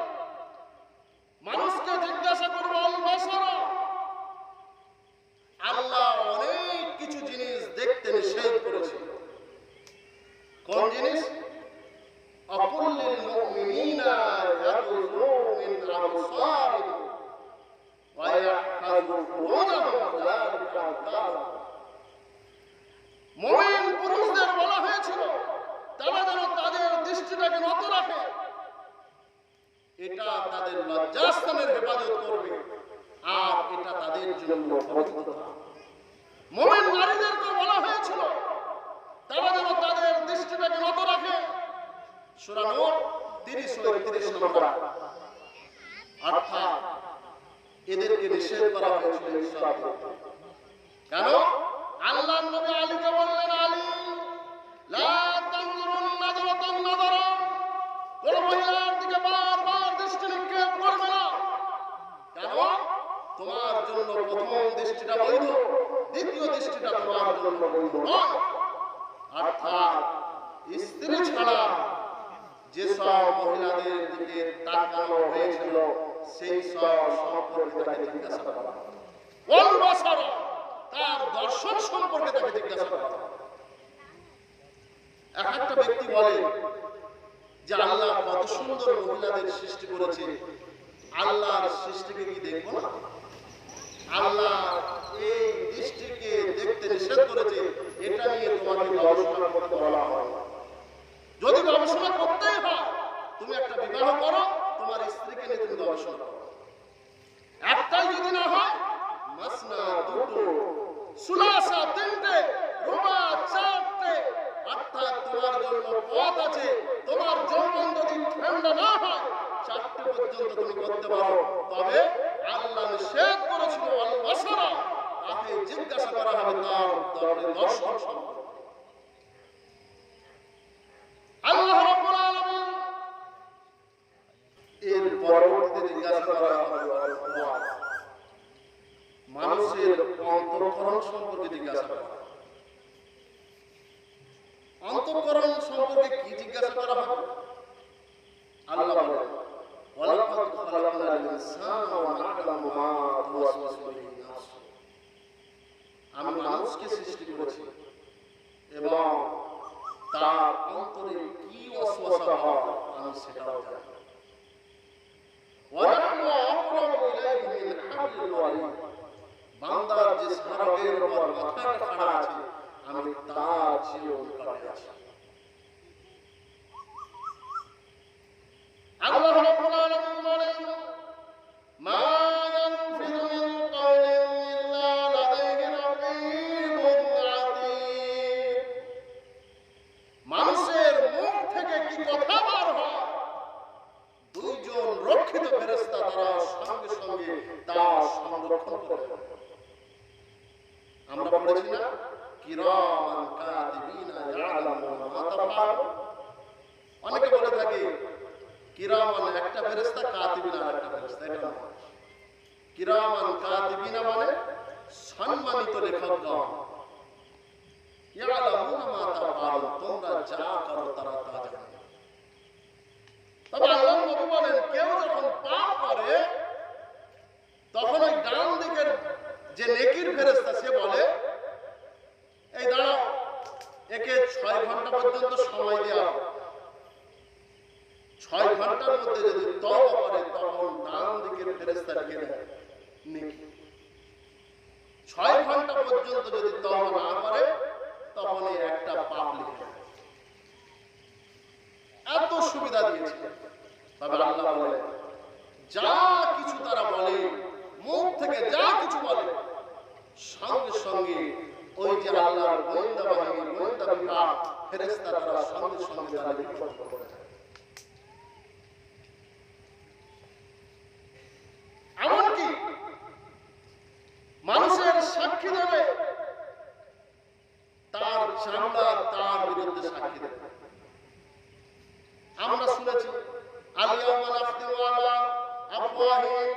মানুষকে জিজ্ঞাসা করবে, আল বাসারা, আল্লাহ অনেক কিছু জিনিস দেখতে নিষেধ করেছিল। কোন জিনিস? আকুল্লিল মুমিনিনা ইয়াকুযু মিন আবসারিহিম ওয়া ইয়াহফাযু ফুরুজাহুম, যালিকা আযকা। মুমিন পুরুষদের বলা হয়েছিল তারা যেন তাদের দৃষ্টিটাকে নত রাখে, এটা তাদের লজ্জাস্থানের হেফাজত করবে, আর এটা তাদের জন্য পবিত্রতা। মুমিন নারীদেরকে বলা হয়েছিল তারা যেন তাদের দৃষ্টিটাকে নত রাখে। সূরা নূর 30-31 নম্বর। অর্থাৎ এদেরকে নিষেধ করা হয়েছিল ইসলাম। কেন? আল্লাহর নবী আলীকে বললেন, আলী লা তানজুরুন নাযরাতান নাযরা, কোন মহিলার দিকে বারবার দৃষ্টি নিক্ষেপ করবে না। কেন? তোমার জন্য প্রথম দৃষ্টিটা বৈধ, দ্বিতীয় দৃষ্টিটা তোমার জন্য বৈধ নয়। অর্থাৎ স্ত্রী ছাড়া যেসব মহিলাদের দিকে তাকানো হয়েছিল সেই সব সম্পর্কে তাকে জিজ্ঞাসা করা। ওয়াল বাসারা, সৃষ্টি করেছে, আল্লাহর সৃষ্টিকে কি দেখবো না? আল্লাহ এই দৃষ্টিকে দেখতে নিষেধ করেছে, এটা নিয়ে তোমাকে গবেষণা করতে বলা হয়। যদি গবেষণা করতেই হয়, তুমি একটা বিবাহ করো, তোমার স্ত্রীকে নিয়ে তুমি গবেষণা করো। একটাই যদি না হয়, মাসনা দুটো, সুলাসা তিনটে, রুবা চারটে, অর্থাৎ তোমার জন্য পথ আছে। তোমার যৌবন যদি ঠান্ডা না হয়, চারটে পর্যন্ত তুমি করতে পারো। তবে আল্লাহ নিষেধ করেছিল আল বাসারা, তাকে জিজ্ঞাসা করা হবে তার দর্শন সম্পর্কে। আল্লাহ রাব্বুল আলামিন এর পরবর্তীতে জিজ্ঞাসা করা হবে মানুষের অন্তঃকরণ সম্পর্কে জিজ্ঞাসা করা হবে। অন্তঃকরণ সম্পর্কে কি জিজ্ঞাসা করা হবে? আল্লাহ বলেন, ওয়ালাকাদ খালাকনাল ইনসানা ওয়া না'লামু মা তুওয়াসওয়াসু বিহি নাফসুহু। আমি মানুষকে সৃষ্টি করেছি এবং তার অন্তরে কি ওয়াসওয়াসা হয় আমি সেটাও জানি। ওয়া নাহনু আকরাবু ইলাইহি মিন হাবলিল ওয়ারিদ। বান্দার যে সারাগের উপর মাথাটা খাড়া আছে, আমি তার চেয়েও নিকটে আছি। আল্লাহ রাব্বুল আলামিন বলেন, মা ইয়ানফিযু মিন কাওলিন ইল্লা লাদাইহি রাকীবুন আতীদ। মানুষের মুখ থেকে কি কথা বার হয়, দুইজন রক্ষিত ফেরেশতা তারা সঙ্গে সঙ্গে তা সংরক্ষণ করে। আমরা পড়েছি না, কিরামান কাতিবিনা ইয়ালামুনা মা তাফআলুন। অনেকে বলে থাকে কিরামান একটা ফেরেশতা, কাতিবিনা আরেকটা ফেরেশতা। এটা না, কিরামান কাতিবিনা মানে সম্মানিত লেখকগণ, ইয়ালামুনা মা তাফআলুন, তোমরা যা করো তারা তা জানে। তবে আল্লাহ নবী বলেন, কেউ যখন পাপ করে তখন ওই ডান দিকের যে নেকির ফেরেশতা সে বলে, এই দাঁড়াও, একে 6 ঘন্টা পর্যন্ত সময় দেওয়া। 6 ঘন্টার মধ্যে যদি তওবা করে তখন ডান দিকের ফেরেশতা লিখে দেয় নেকি। 6 ঘন্টা পর্যন্ত যদি তওবা না করে তখন একটা পাপ লিখে দেয়। এত সুবিধা দিয়েছে। তবে আল্লাহ বলে, যা কিছু তারা বলে, মুখ থেকে যা কিছু বলে, সঙ্গে সঙ্গে ওই যে আল্লাহর গোয়েন্দা বাহিনী, গোয়েন্দা বিভাগ, ফেরেশতা তারা সঙ্গে সঙ্গে তারা লিপিবদ্ধ করে দেয়। এমনকি মানুষের সাক্ষী দেবে, তার চামড়া তার বিরুদ্ধে সাক্ষী দেবে। আমরা শুনেছি, আল-ইয়াওমা নাখতিমু আলা আফওয়াহিহিম,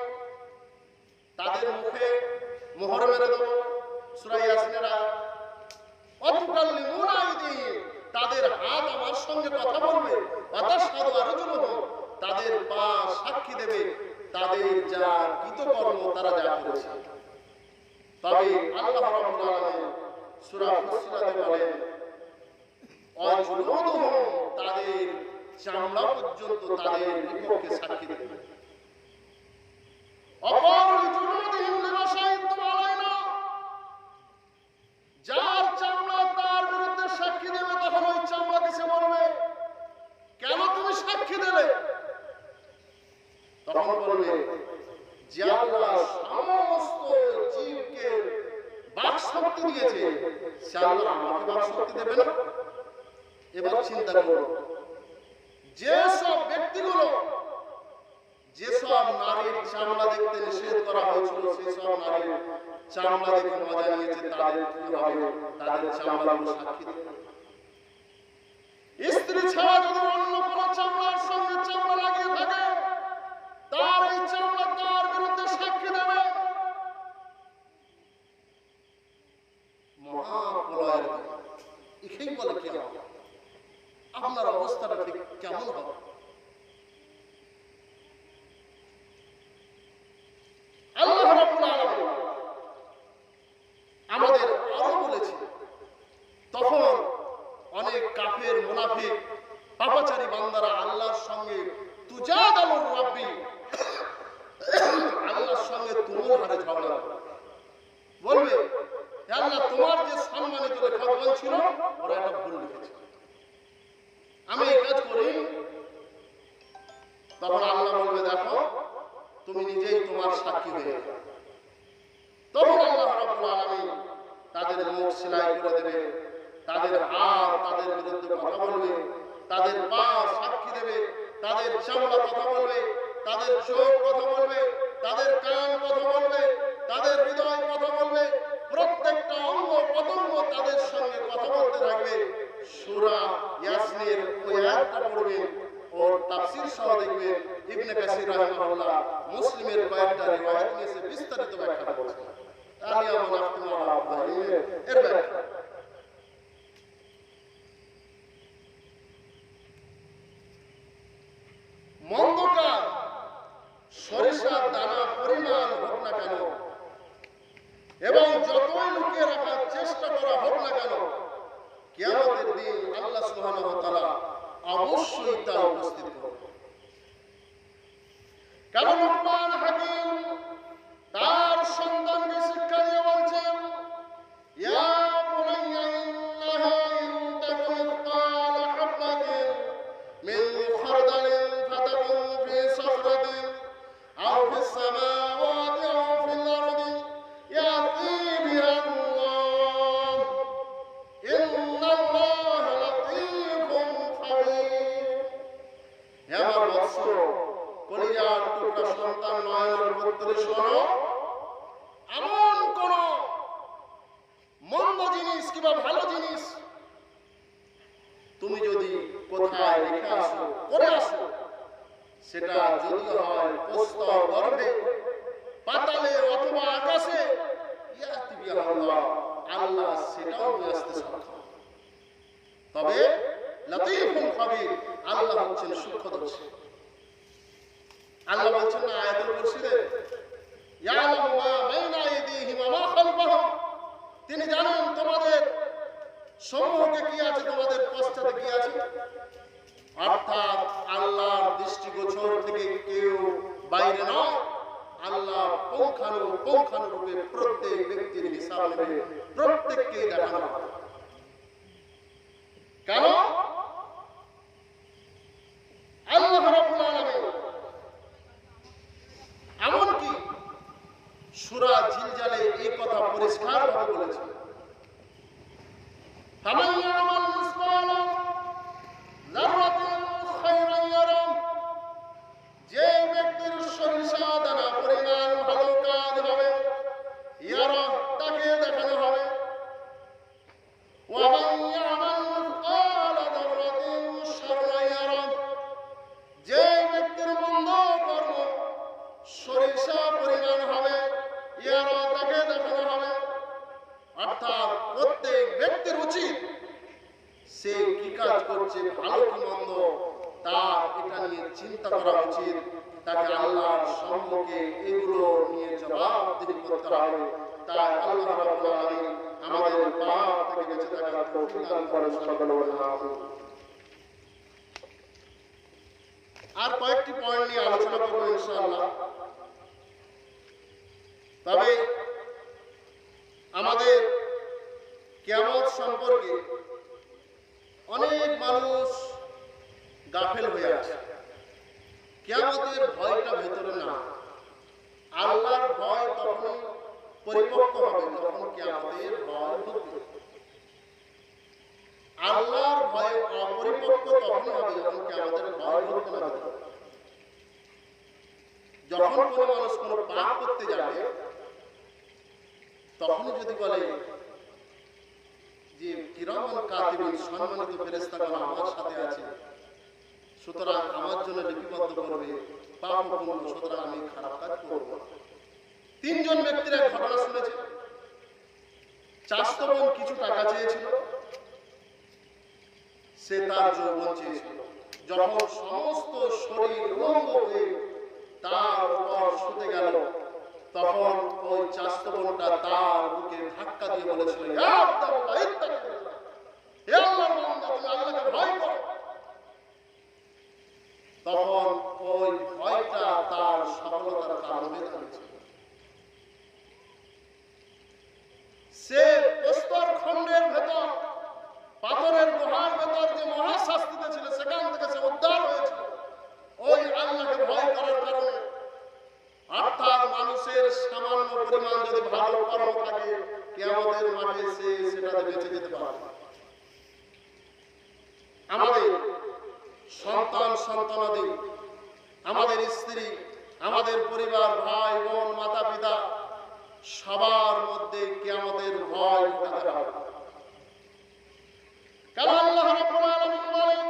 তাদের মুখে মোহর মেরে দেব। সূরা ইয়াসিনের আয়াত। ওয়া তুকাল্লিমুনা আইদিহিম, তাদের হাত আমার সঙ্গে কথা বলবে। ওয়া তাশহাদু আরজুলুহুম, তাদের পা সাক্ষী দেবে তাদের যা কৃতকর্ম তারা যা করেছে। তবে আল্লাহ রাব্বুল আলামিন সূরা ফুসিলাতে বলেন, ওয়াজুলুদুহুম, তাদের চামড়া পর্যন্ত তাদের বিপক্ষে সাক্ষী দেবে। যার চামড়া তার বিরুদ্ধে সাক্ষী দেবে, তখন ওই চামড়াকে সে বলবে, কেন তুমি সাক্ষী দিলে? তখন বলবে, যে আল্লাহ সমস্ত জীবকে বাক শক্তি দিয়েছে, সে আল্লাহ আমাকে বাক শক্তি দেবে না? এবার চিন্তা করো, যেসব ব্যক্তিগুলো, যেসব নারীর চামড়া দেখতে নিষেধ করা হয়েছিল, সেসব নারীর চামড়া দেখে মজা নিয়েছে, তাদের কি হবে? তাদের চামড়াগুলো সাক্ষী দেবে। স্ত্রী ছাড়া যদি অন্য কোন চামড়ার সঙ্গে চামড়া লাগিয়ে থাকে, তার এই চামড়া তার বিরুদ্ধে সাক্ষী দেবে। মহাপ্রলয়ের একেই বলে কি হবে? আপনার অবস্থাটা ঠিক কেমন হবে? আল্লাহ রাব্বুল আলামিন আমাদের আরো বলেছে, তখন অনেক কাফের মুনাফিক পাপাচারী বান্দারা আল্লাহর সঙ্গে তুজাদালুর তাদের মুখ সেলাই করে দেবে, তাদের হাত তাদের বিরুদ্ধে কথা বলবে, তাদের পা সাক্ষী দেবে, তাদের চামড়া কথা বলবে, তাদের চোখ কথা বলবে, তাদের কান কথা বলবে, তাদের হৃদয় কথা বলবে, প্রত্যেকটা অঙ্গ প্রত্যঙ্গ তাদের সঙ্গে কথা বলতে থাকবে। সূরা ইয়াসিনের ওই আয়াতটা পড়বে, ওর তাফসীর সহ দেখবে ইবনে কাসির রাহিমাহুল্লাহ মুসলিমের কয়েকটা রিওয়ায়াত নিয়ে এসে বিস্তারিত ব্যাখ্যা করেছেন। আলিয়া মুনাফিকুনা এর ব্যাখ্যা মন্দ কাজ সরিষার দানা পরিমাণ হোক না কেন এবং যতই লুকিয়ে রাখার চেষ্টা করা হোক না কেন, কিয়ামতের দিন আল্লাহ সুবহানাহু ওয়া তাআলা অবশ্যই তা উপস্থিত করবেন। কারণ লুকমান হাকিম তার সন্তানকে শিক্ষা দিয়ে বলছেন, ইয়া বুনাইয়া ইন্নাহা ইন তাকুন মিসকালা হাববাতিন মিন খারদালিন ফাতাকুন ফি সাখরাতিন আও ফিস সামাওয়াতি আও ফিল আরদি ইয়াতি বিহা আল্লাহ ইন্নাল্লাহা লাতীফুন খাবীর। হে আমার বৎস, কলিজার টুকরা সন্তান নয়নের পুত্র, শোনো, এমন কোন মন্দ জিনিস কিংবা ভালো জিনিস তুমি যদি কোথায় রেখে আসো, করে আসো, সেটা যদি হয় প্রস্তর গর্ভে, পাতালে অথবা আকাশে, ইয়াতি বিহা আল্লাহ, আল্লাহ সেটাও নিয়ে আসতে সক্ষম। তবে লতীফুন খাবীর, আল্লাহ হচ্ছেন সূক্ষ্মদর্শী। আল্লাহ বলছেন না আয়াতুল কুরসিতে, ইয়ালামু মা বাইনা আইদিহিম ওয়া মা খালফাহুম, তিনি জানেন তোমাদের সম্মুখে কি আছে, তোমাদের পশ্চাতে কি আছে। অর্থাৎ আল্লাহর দৃষ্টিগোচর থেকে কেউ বাইরে নয়। আল্লাহ পুঙ্খানুরূপে প্রত্যেক ব্যক্তির হিসাব নেবে, প্রত্যেককেই দেখানো হবে। কেন? আল্লাহ রাব্বুল আলামিন এমনকি সূরা জিলজালে এই কথা পরিষ্কারভাবে বলেছেন, ফামান ইয়ামাল মিসকালা যাররাতিন খায়রান ইয়ারা, যে ব্যক্তির সরিষা দানা পরিমাণ ভালো কাজ হবে, ইয়ারা তাকে দেখানো হবে। ওয়া মান ইয়ামাল মিসকালা যাররাতিন শাররান ইয়ারা, যে ব্যক্তির মন্দ কর্ম সরিষা পরিমাণ হবে, ইয়ারা তাকে দেখানো হবে। অর্থাৎ প্রত্যেক ব্যক্তির উচিত সে কি কাজ করছে, ভালো কি মন্দ, তার এটা নিয়ে চিন্তা করা উচিত। তাকে আল্লাহর সম্মুখে এগুলো নিয়ে জবাবদিহি করতে হবে। তাই আল্লাহ রাব্বুল আলামিন আমাদের পাপ থেকে বেঁচে থাকার তৌফিক দান করেন। সকলে বলেন আমিন। আর কয়েকটি পয়েন্ট নিয়ে আলোচনা করব ইনশাআল্লাহ। তবে আমাদের কিয়ামত সম্পর্কে অনেক মানুষ গাফেল হয়ে আছে। কিয়ামতের ভয়টা ভেতরে না, আল্লাহর ভয় তখন পরিপক্ক হবে যখন কিয়ামতের ভয় ঢুকবে। আল্লাহর ভয় অপরিপক্ক তখন হবে যখন কিয়ামতের ভয় ঢুকবে না। যখন কোনো মানুষ কোনো পাপ করতে যাবে, তখন যদি বলে যে কিরামান কাতিবিন, সম্মানিত ফেরেশতাগণ আমার সাথে আছে, সুতরাং আমার জন্য লিপিবদ্ধ করবে পাপ ও পুণ্য, সুতরাং আমি খারাপ কাজ করব না। তিনজন ব্যক্তির এক ঘটনা শুনেছে। চাচাতো বোন কিছু টাকা চেয়েছিল, সে তার যৌবন চেয়েছিল। যখন সমস্ত শরীর উলঙ্গ হয়ে তার উপর শুতে গেল, তখন ওই চাচাতো বোনটা তার বুকে ধাক্কা দিয়ে বলেছিল, হে আব্দুল্লাহ ইত্তাকিল্লাহ, হে আল্লাহর বান্দা, তুমি আল্লাহকে ভয় করো। তখন ওই ভয়টা তার সফলতার কারণ হয়ে দাঁড়িয়েছিল। সে প্রস্তর খণ্ডের ভেতর, পাথরের গুহার ভেতর যে মহাশাস্তিতে ছিল, সেখান থেকে সে উদ্ধার হয়েছিল ওই আল্লাহকে ভয় করার কারণে। অর্থাৎ মানুষের সামান্য পরিমাণ যদি ভালো কর্ম থাকে কিয়ামতের মাঠে সে সেটাতে বেঁচে যেতে পারে। আমাদের সন্তান সন্তানাদি, আমাদের স্ত্রী, আমাদের পরিবার, ভাই বোন, মাতা পিতা সবার মধ্যে কিয়ামতের ভয় ঢোকাতে হবে। কারণ আল্লাহ রাব্বুল আলামিন বলেন,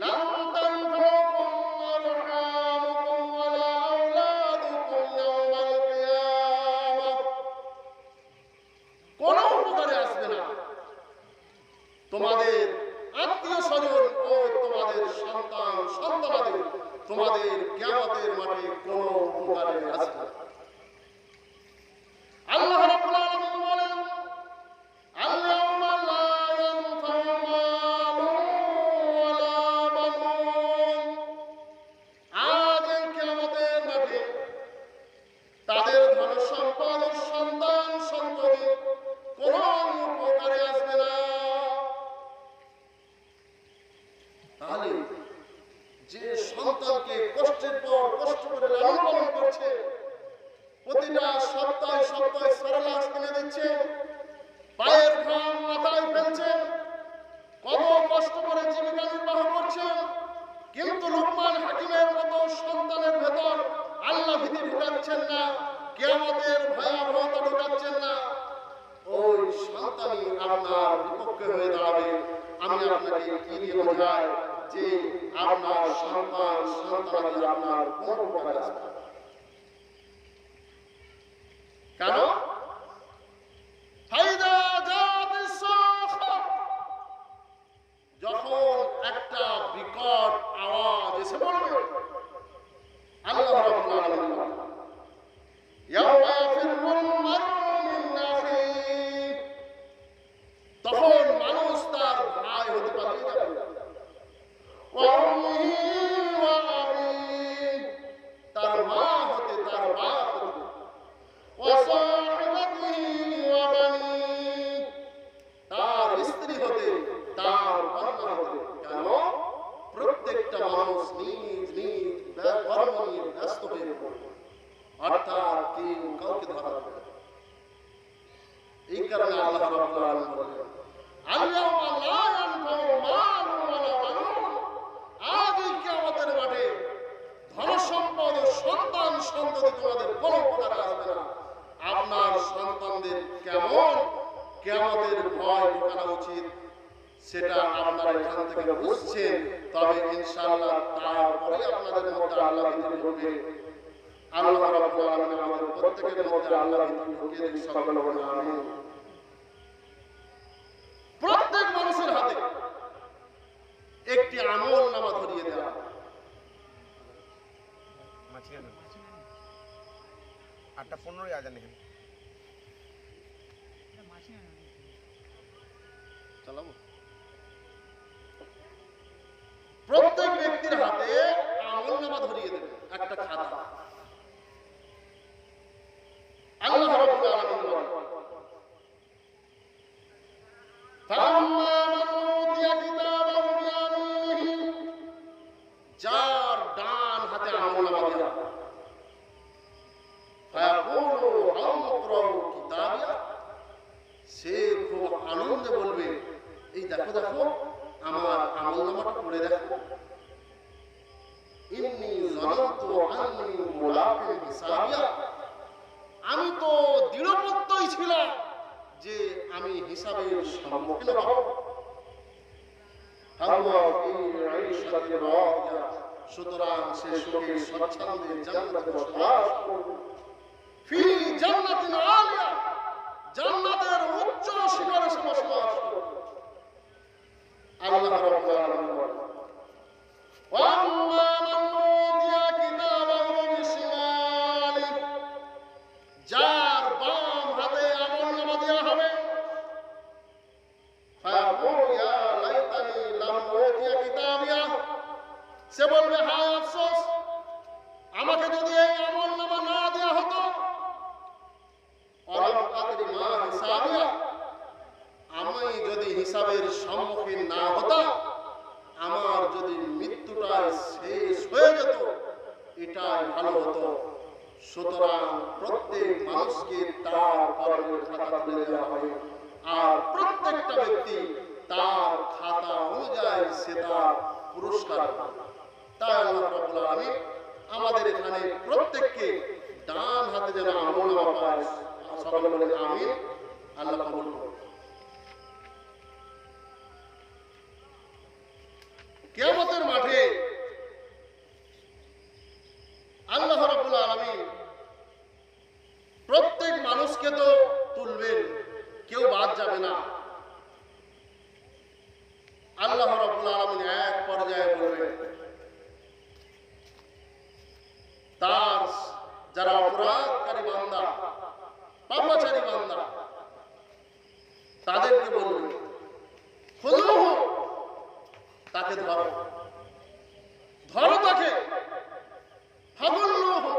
লান তানফাউকুম আরহামুকুম ওয়ালা আওলাদুকুম ইয়াওমাল কিয়ামাহ। কোনো উপকারে আসবে না তোমাদের আত্মীয় স্বজন ও তোমাদের সন্তান সন্তানাদি তোমাদের কিয়ামতের মাঠে কোনো উপকারে আসবে না। আল্লাহ রাব্বুল আলামিন বলেন, আল-ইয়াওমা লা ইয়ানফাউ মালুন ওয়ালা বানুন। আজ এই কিয়ামতের মাঠে তাদের ধন সম্পদ, সন্তান সন্ততি কোনো উপকারে আসবে না। তাহলে যে সন্তানকে কষ্টের পর কষ্ট করে লালন পালন করছে, প্রতিটা সপ্তাহে সপ্তাহে সরলাস কিনে দিচ্ছে, পায়ের ঘাম মাথায় ফেলছে, কত কষ্ট করে জীবিকা নির্বাহ করছে, কিন্তু লুকমান হাকিমের মতো সন্তানের ভেতর আল্লাহ ভীতি ঢুকাচ্ছেন না, কিয়ামতের ভয়াবহতা ঢুকাচ্ছেন না। ওই সন্তানই আপনার বিপক্ষে হয়ে দাঁড়াবে। আমি আপনাকে কি দিয়ে বোঝাই যে আপনার সন্তান সন্তানাদি আপনার কোনো উপকারে আসবে না। কেন? ফাইদা জাতিস সাখা, যখন একটা বিকট আওয়াজ এসে পড়বে, আল্লাহ রাব্বুল আলামিন বলেন, ইয়াওমা ইয়াফিরুল মারউ মিন আখিহি, তখন মানুষ তার ভাই হতে পালিয়ে যাবে, ওয়া উম্মিহি ওয়া আবিহি, তার মা হতে তার বাপ হতে, ওয়া সাহিবাতিহি ওয়া বানিহি, তার স্ত্রী হতে তার কন্যা হতে। কেন? প্রত্যেকটা মানুষ নিজ নিজ কর্ম নিয়ে ব্যস্ত হয়ে পড়ে, অর্থাৎ কেউ কাউকে ধরা দেবে না। এই কারণে আল্লাহ রাব্বুল আলামিন বলেন, আল-ইয়াওমা লা ইয়ানফাউ মালুন ওয়ালা বানুন। আজ এই কিয়ামতের মাঠে ধন সম্পদ ও সন্তান সন্ততি তোমাদের কোনো উপকারে আসবে না। আপনার সন্তানদের কেমন কিয়ামতের ভয় ঢোকানো উচিত সেটা আপনারা এখান থেকে বুঝছেন। তবে ইনশাআল্লাহ তারপরে আপনাদের মধ্যে আল্লাহ ভীতি ঢুকবে। আল্লাহ রাব্বুল আলামিন আমাদের প্রত্যেকের মধ্যে আল্লাহ ভীতি ঢুকিয়ে দিন। সকলে বলুন আমিন। প্রত্যেক মানুষের হাতে একটি আমল নামা ধরিয়ে দেওয়া। আটটা 15 আজান এখানে চালাবো। প্রত্যেক ব্যক্তির হাতে আমল নামা ধরিয়ে দেবে, একটা খাতা। আল্লাহ রাব্বুল আলামিন বলেন, ফাম্মা মান উতিয়া কিতাবাহু বিয়ামিনিহি, যার ডান হাতে আমল নামা দেওয়া, ফায়াকুলু হামকরাউ কিতাবিয়া, সে খুব আনন্দে বলবে, এই দেখো দেখো আমার আমল নামাটা পড়ে দেখো, ইন্নী যানানতু আন্নী মুলাকিন হিসাবিয়া, আমি তো দৃঢ়প্রত্যয় ছিলাম যে আমি হিসাবের সম্মুখীন হব। সুতরাং সে সুখে স্বচ্ছন্দে জান্নাতে বসবাস করবে। ফি জান্নাতিন আলিয়া, জান্নাতের উচ্চ শিখরে বসবাস করবে। আল্লাহ রাব্বুল আলামিন বলেন, ওয়া আম্মা মান উতিয়া কিতাবাহু বিশিমালিহি, যার বাম হাতে আমল নামা দেওয়া হবে, ফায়াকুলু ইয়া লাইতানি লাম উতিয়া কিতাবিয়া, সে বলবে হায় আফসোস, আমাকে যদি এই আমল নামা না দেওয়া হতো। ওয়ালাম আদরি মা হিসাবিয়া, আমি যদি হিসাবের সম্মুখীন না হতাম, আমার যদি মৃত্যুটা শেষ হয়ে যেত, এটাই ভালো হতো। সুতরাং প্রত্যেক মানুষকে তার কর্মের খাতা তুলে দেওয়া হবে, আর প্রত্যেকটা ব্যক্তি তার খাতা অনুযায়ী সে তার পুরস্কার পাবে। তাই আল্লাহ রাব্বুল আলামিন আমাদের এখানে প্রত্যেককে ডান হাতে যেন আমলনামা পায়। সকলে বলে আমিন। আল্লাহ কবুল করুন। কিয়ামতের মাঠে আল্লাহ রাব্বুল আলামিন প্রত্যেক মানুষকে তো তুলবেন, কেউ বাদ যাবে না। আল্লাহ রাব্বুল আলামিন এক পর্যায়ে বলবেন, তার যারা অপরাধকারী বান্দা, পাপাচারী বান্দা, তাদেরকে বলবেন, খুযুহু, তাকে ধরো, ধরো তাকে, ফাগুল্লুহু,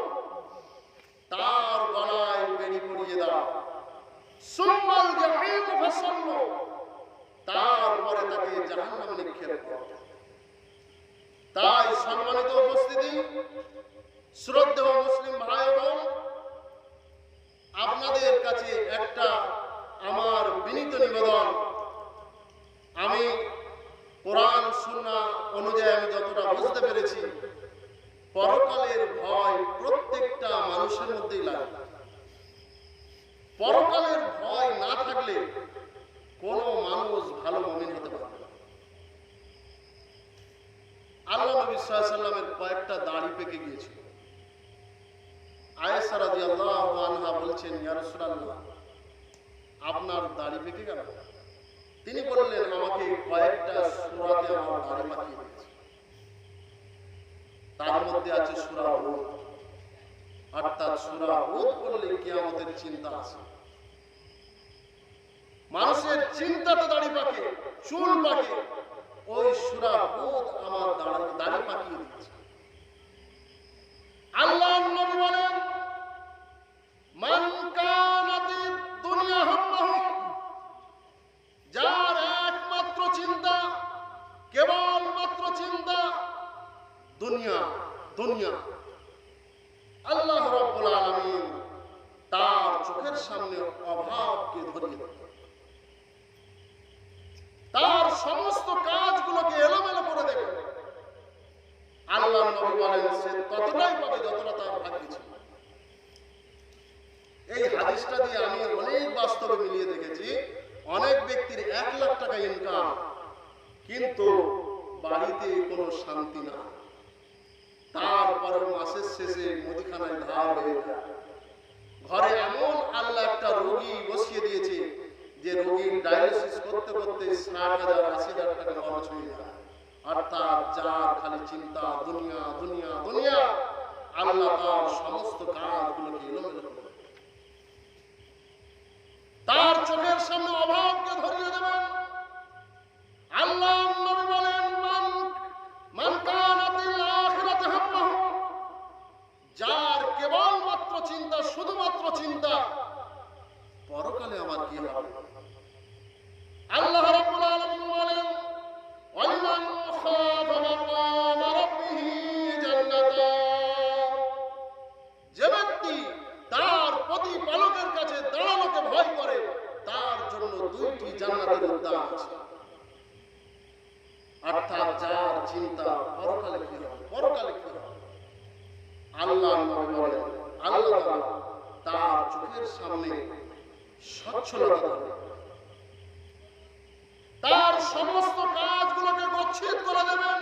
তার গলায় বেড়ি পরিয়ে দাও, সুম্মাল জাহিম ফাসাল্লু, তারপরে তাকে জাহান্নামে নিক্ষেপ করো। তাই সম্মানিত উপস্থিতি, শ্রদ্ধেয় মুসলিম ভাই বোন, আপনাদের কাছে একটা আমার বিনীত নিবেদন, আমি কোরআন সুন্নাহ অনুযায়ী আমি যতটা বুঝতে পেরেছি, পরকালের ভয় প্রত্যেকটা মানুষের মধ্যেই লাগে। পরকালের ভয় না থাকলে কোনো মানুষ ভালো মুমিন হতে পারে না। আল্লাহ নবী সাল্লাল্লাহু আলাইহি ওয়াসাল্লামের কয়েকটা দাড়ি পেকে গিয়েছিল। আয়েশা রাদিয়াল্লাহু আনহা বলছেন, ইয়া রাসূলুল্লাহ, আপনার দাড়ি পেকে গেল? তিনি বললেন, আমাকে কয়েকটা সূরাতে আমার দাড়ি পাকিয়ে দিয়েছে। তার মধ্যে আছে সূরা হুদ, অর্থাৎ সূরা হুদ পড়লে কিয়ামতের চিন্তা আছে। মানুষের চিন্তাতে দাড়ি পাকে, চুল পাকে, ওই সূরা হুদ আমার দাড়ি পাকিয়ে দিয়েছে। আল্লাহর নবী বলেন, মান কানাতিদ দুনিয়া হাম্মাহু, যার একমাত্র চিন্তা, কেবলমাত্র চিন্তা দুনিয়া, দুনিয়া, আল্লাহ রাব্বুল আলামিন তার চোখের সামনে অভাবকে ধরিয়ে দেন, তার সমস্ত কাজগুলোকে এলোমেলো করে দেবেন। আল্লাহ নবী বলেন, সে ততটাই পাবে যতটা তার ভাগ্যে ছিল। এই হাদিসটা দিয়ে আমি অনেক বাস্তবে মিলিয়ে দেখেছি। অনেক ব্যক্তির 1 লাখ টাকা ইনকাম, কিন্তু বাড়িতে কোনো শান্তি না, তারপরে মাসের শেষে মুদিখানায় ধার হয়ে যায়। ঘরে এমন আল্লাহ একটা রোগী বসিয়ে দিয়েছে যে রোগীর ডায়ালিসিস করতে করতে 60,000 80,000 টাকা খরচ হয়ে যায়। অর্থাৎ যার খালি চিন্তা দুনিয়া, দুনিয়া, দুনিয়া, আল্লাহ তার সমস্ত কাজগুলোকে এলোমেলো করে দেবেন। তার চোখের সামনে অভাবকে ধরিয়ে দেবেন। আল্লাহ নবী বলেন, মান কানাতিল আখিরাতু হাম্মাহু, যার কেবলমাত্র চিন্তা, শুধুমাত্র চিন্তা পরকালে আমার কি হবে। আল্লাহ রাব্বুল আলামিন বলেন, ওয়ালিমান খাফা মাকাম রাব্বিহি জান্নাতান, যে ব্যক্তি তার প্রতিপালকের কাছে দাঁড়ানোকে ভয় করে, তার জন্য 2টি জান্নাতের উদ্যান আছে। অর্থাৎ যার চিন্তা পরকালে কি হবে, পরকালে কি হবে। আল্লাহ নবী বলেন, আল্লাহ তার চোখের সামনে স্বচ্ছলতা ধরে, তার সমস্ত কাজগুলোকে গচ্ছিত করে দেবেন।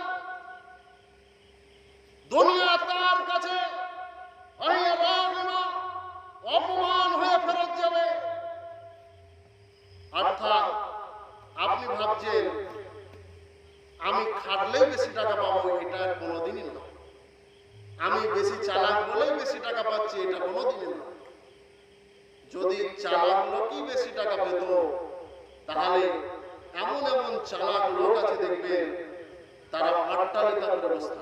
দুনিয়া তার কাছে অপমান হয়ে ফেরত যাবে। অর্থাৎ আপনি ভাবছেন আমি খাটলেই বেশি টাকা পাবো, এটা কোনোদিনই না। আমি বেশি চালাক বলেই বেশি টাকা পাচ্ছি, এটা কোনোদিনই না। যদি চালাক লোকই বেশি টাকা পেত, তাহলে এমন এমন চালাক লোক আছে দেখবেন, তারা অট্টালিকার ব্যবস্থা।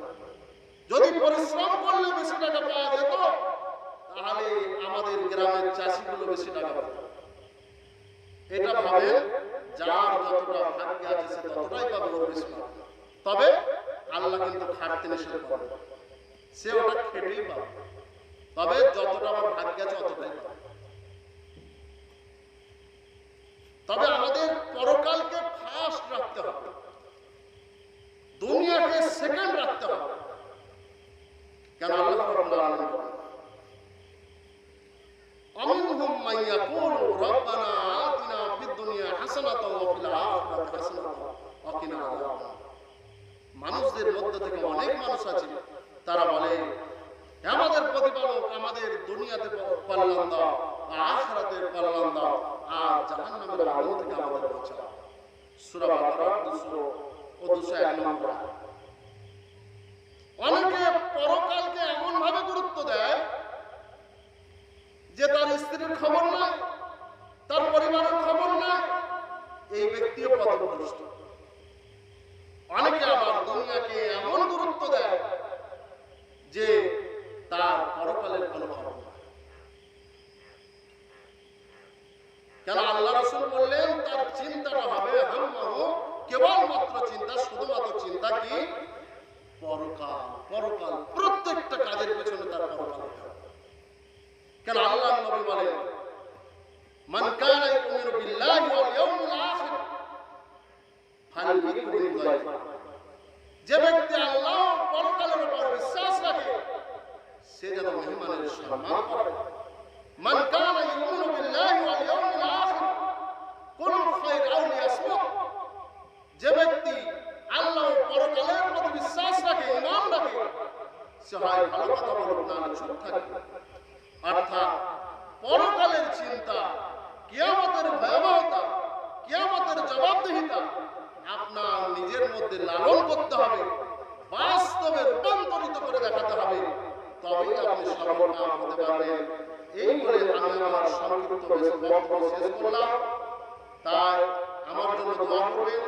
যদি পরিশ্রম করলে বেশি টাকা পাওয়া যেত, তাহলে আমাদের গ্রামের চাষিগুলো বেশি টাকা পেত। এটা ভাবে যার যতটা ভাগ্যে আছে সে ততটাই পাবে, ওর বেশি পাবে। তবে আল্লাহ কিন্তু খাটতে নিষেধ করে, সে ওটা খেটেই পাবে। তবে যতটা আমার ভাগ্যে আছে অতটাই পাবে। তবে আমাদের পরকালকে ফার্স্ট রাখতে হবে, দুনিয়াকে সেকেন্ড রাখতে হবে। কেন আল্লাহ রাব্বুল আলামিন বলেন, আমিনহুম মান ইয়াকুলু রাব্বানা আতিনা ফিদ দুনিয়া হাসানাতাও ওয়া ফিল আখিরাতি হাসানাতাও ওয়া কিনা আযাবান। মানুষদের মধ্যে থেকে অনেক মানুষ আছে তারা বলে, হে আমাদের প্রতিপালক, আমাদের দুনিয়াতে কল্যাণ দাও, আখিরাতের কল্যাণ দাও, আর জাহান্নামের আগুন থেকে আমাদের বাঁচাও। সূরা বাকারা 200 ও 201 নম্বর। অনেকে পরকালকে এমন ভাবে গুরুত্ব দেয় যে তার স্ত্রীর খবর নাই, তার পরিবারের খবর নাই, এই ব্যক্তিও পথভ্রষ্ট। অনেকে আবার দুনিয়াকে এমন গুরুত্ব দেয় যে তার পরকালের কোনো খবর নাই। কেন আল্লাহ রাসূল বললেন তার চিন্তাটা হবে হাম্মাহু, কেবলমাত্র চিন্তা, শুধুমাত্র চিন্তা কি? পরকাল। পরকাল, প্রত্যেকটা কাজের পেছনে তার পরকাল। কেন আল্লাহ নবী বলেন, মান কানা ইউমিনু বিল্লাহি ওয়াল ইয়াউমিল আখির ফালইউকরিম যায়ফা। যে ব্যক্তি আল্লাহ পরকালের উপর বিশ্বাস রাখে সে যেন মেহমানের সম্মান করে। মান কানা ইউমিনু বিল্লাহি ওয়াল ইয়াউমিল আখির কুল খায়র আও লিয়াসমুত। যে ব্যক্তি আল্লাহ পরকালের প্রতি বিশ্বাস রাখে, ঈমান রাখে, সে হয় ভালো কথা বলুক না চুপ থাকে। অর্থাৎ পরকালের চিন্তা, কিয়ামতের ভয়াবহতা, কিয়ামতের জবাবদিহিতা আপনার নিজের মধ্যে লালন করতে হবে, বাস্তবে রূপান্তরিত করে দেখাতে হবে, তবেই আপনি সফলকাম হতে পারবেন। এই বলে আমি আমার সংক্ষিপ্ত বক্তব্য শেষ করলাম। তাই আমার জন্য দোয়া করবেন,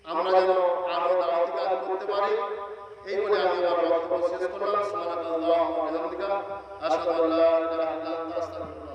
আমরা যেন আরো দাওয়াতি কাজ করতে পারি। এই বলে আমি আমার বক্তব্য শেষ করলাম। সুবহানাল্লাহি ওয়া বিহামদিহি, আশহাদু আল্লা ইলাহা ইল্লা আনতা, আস্তাগফিরুকা।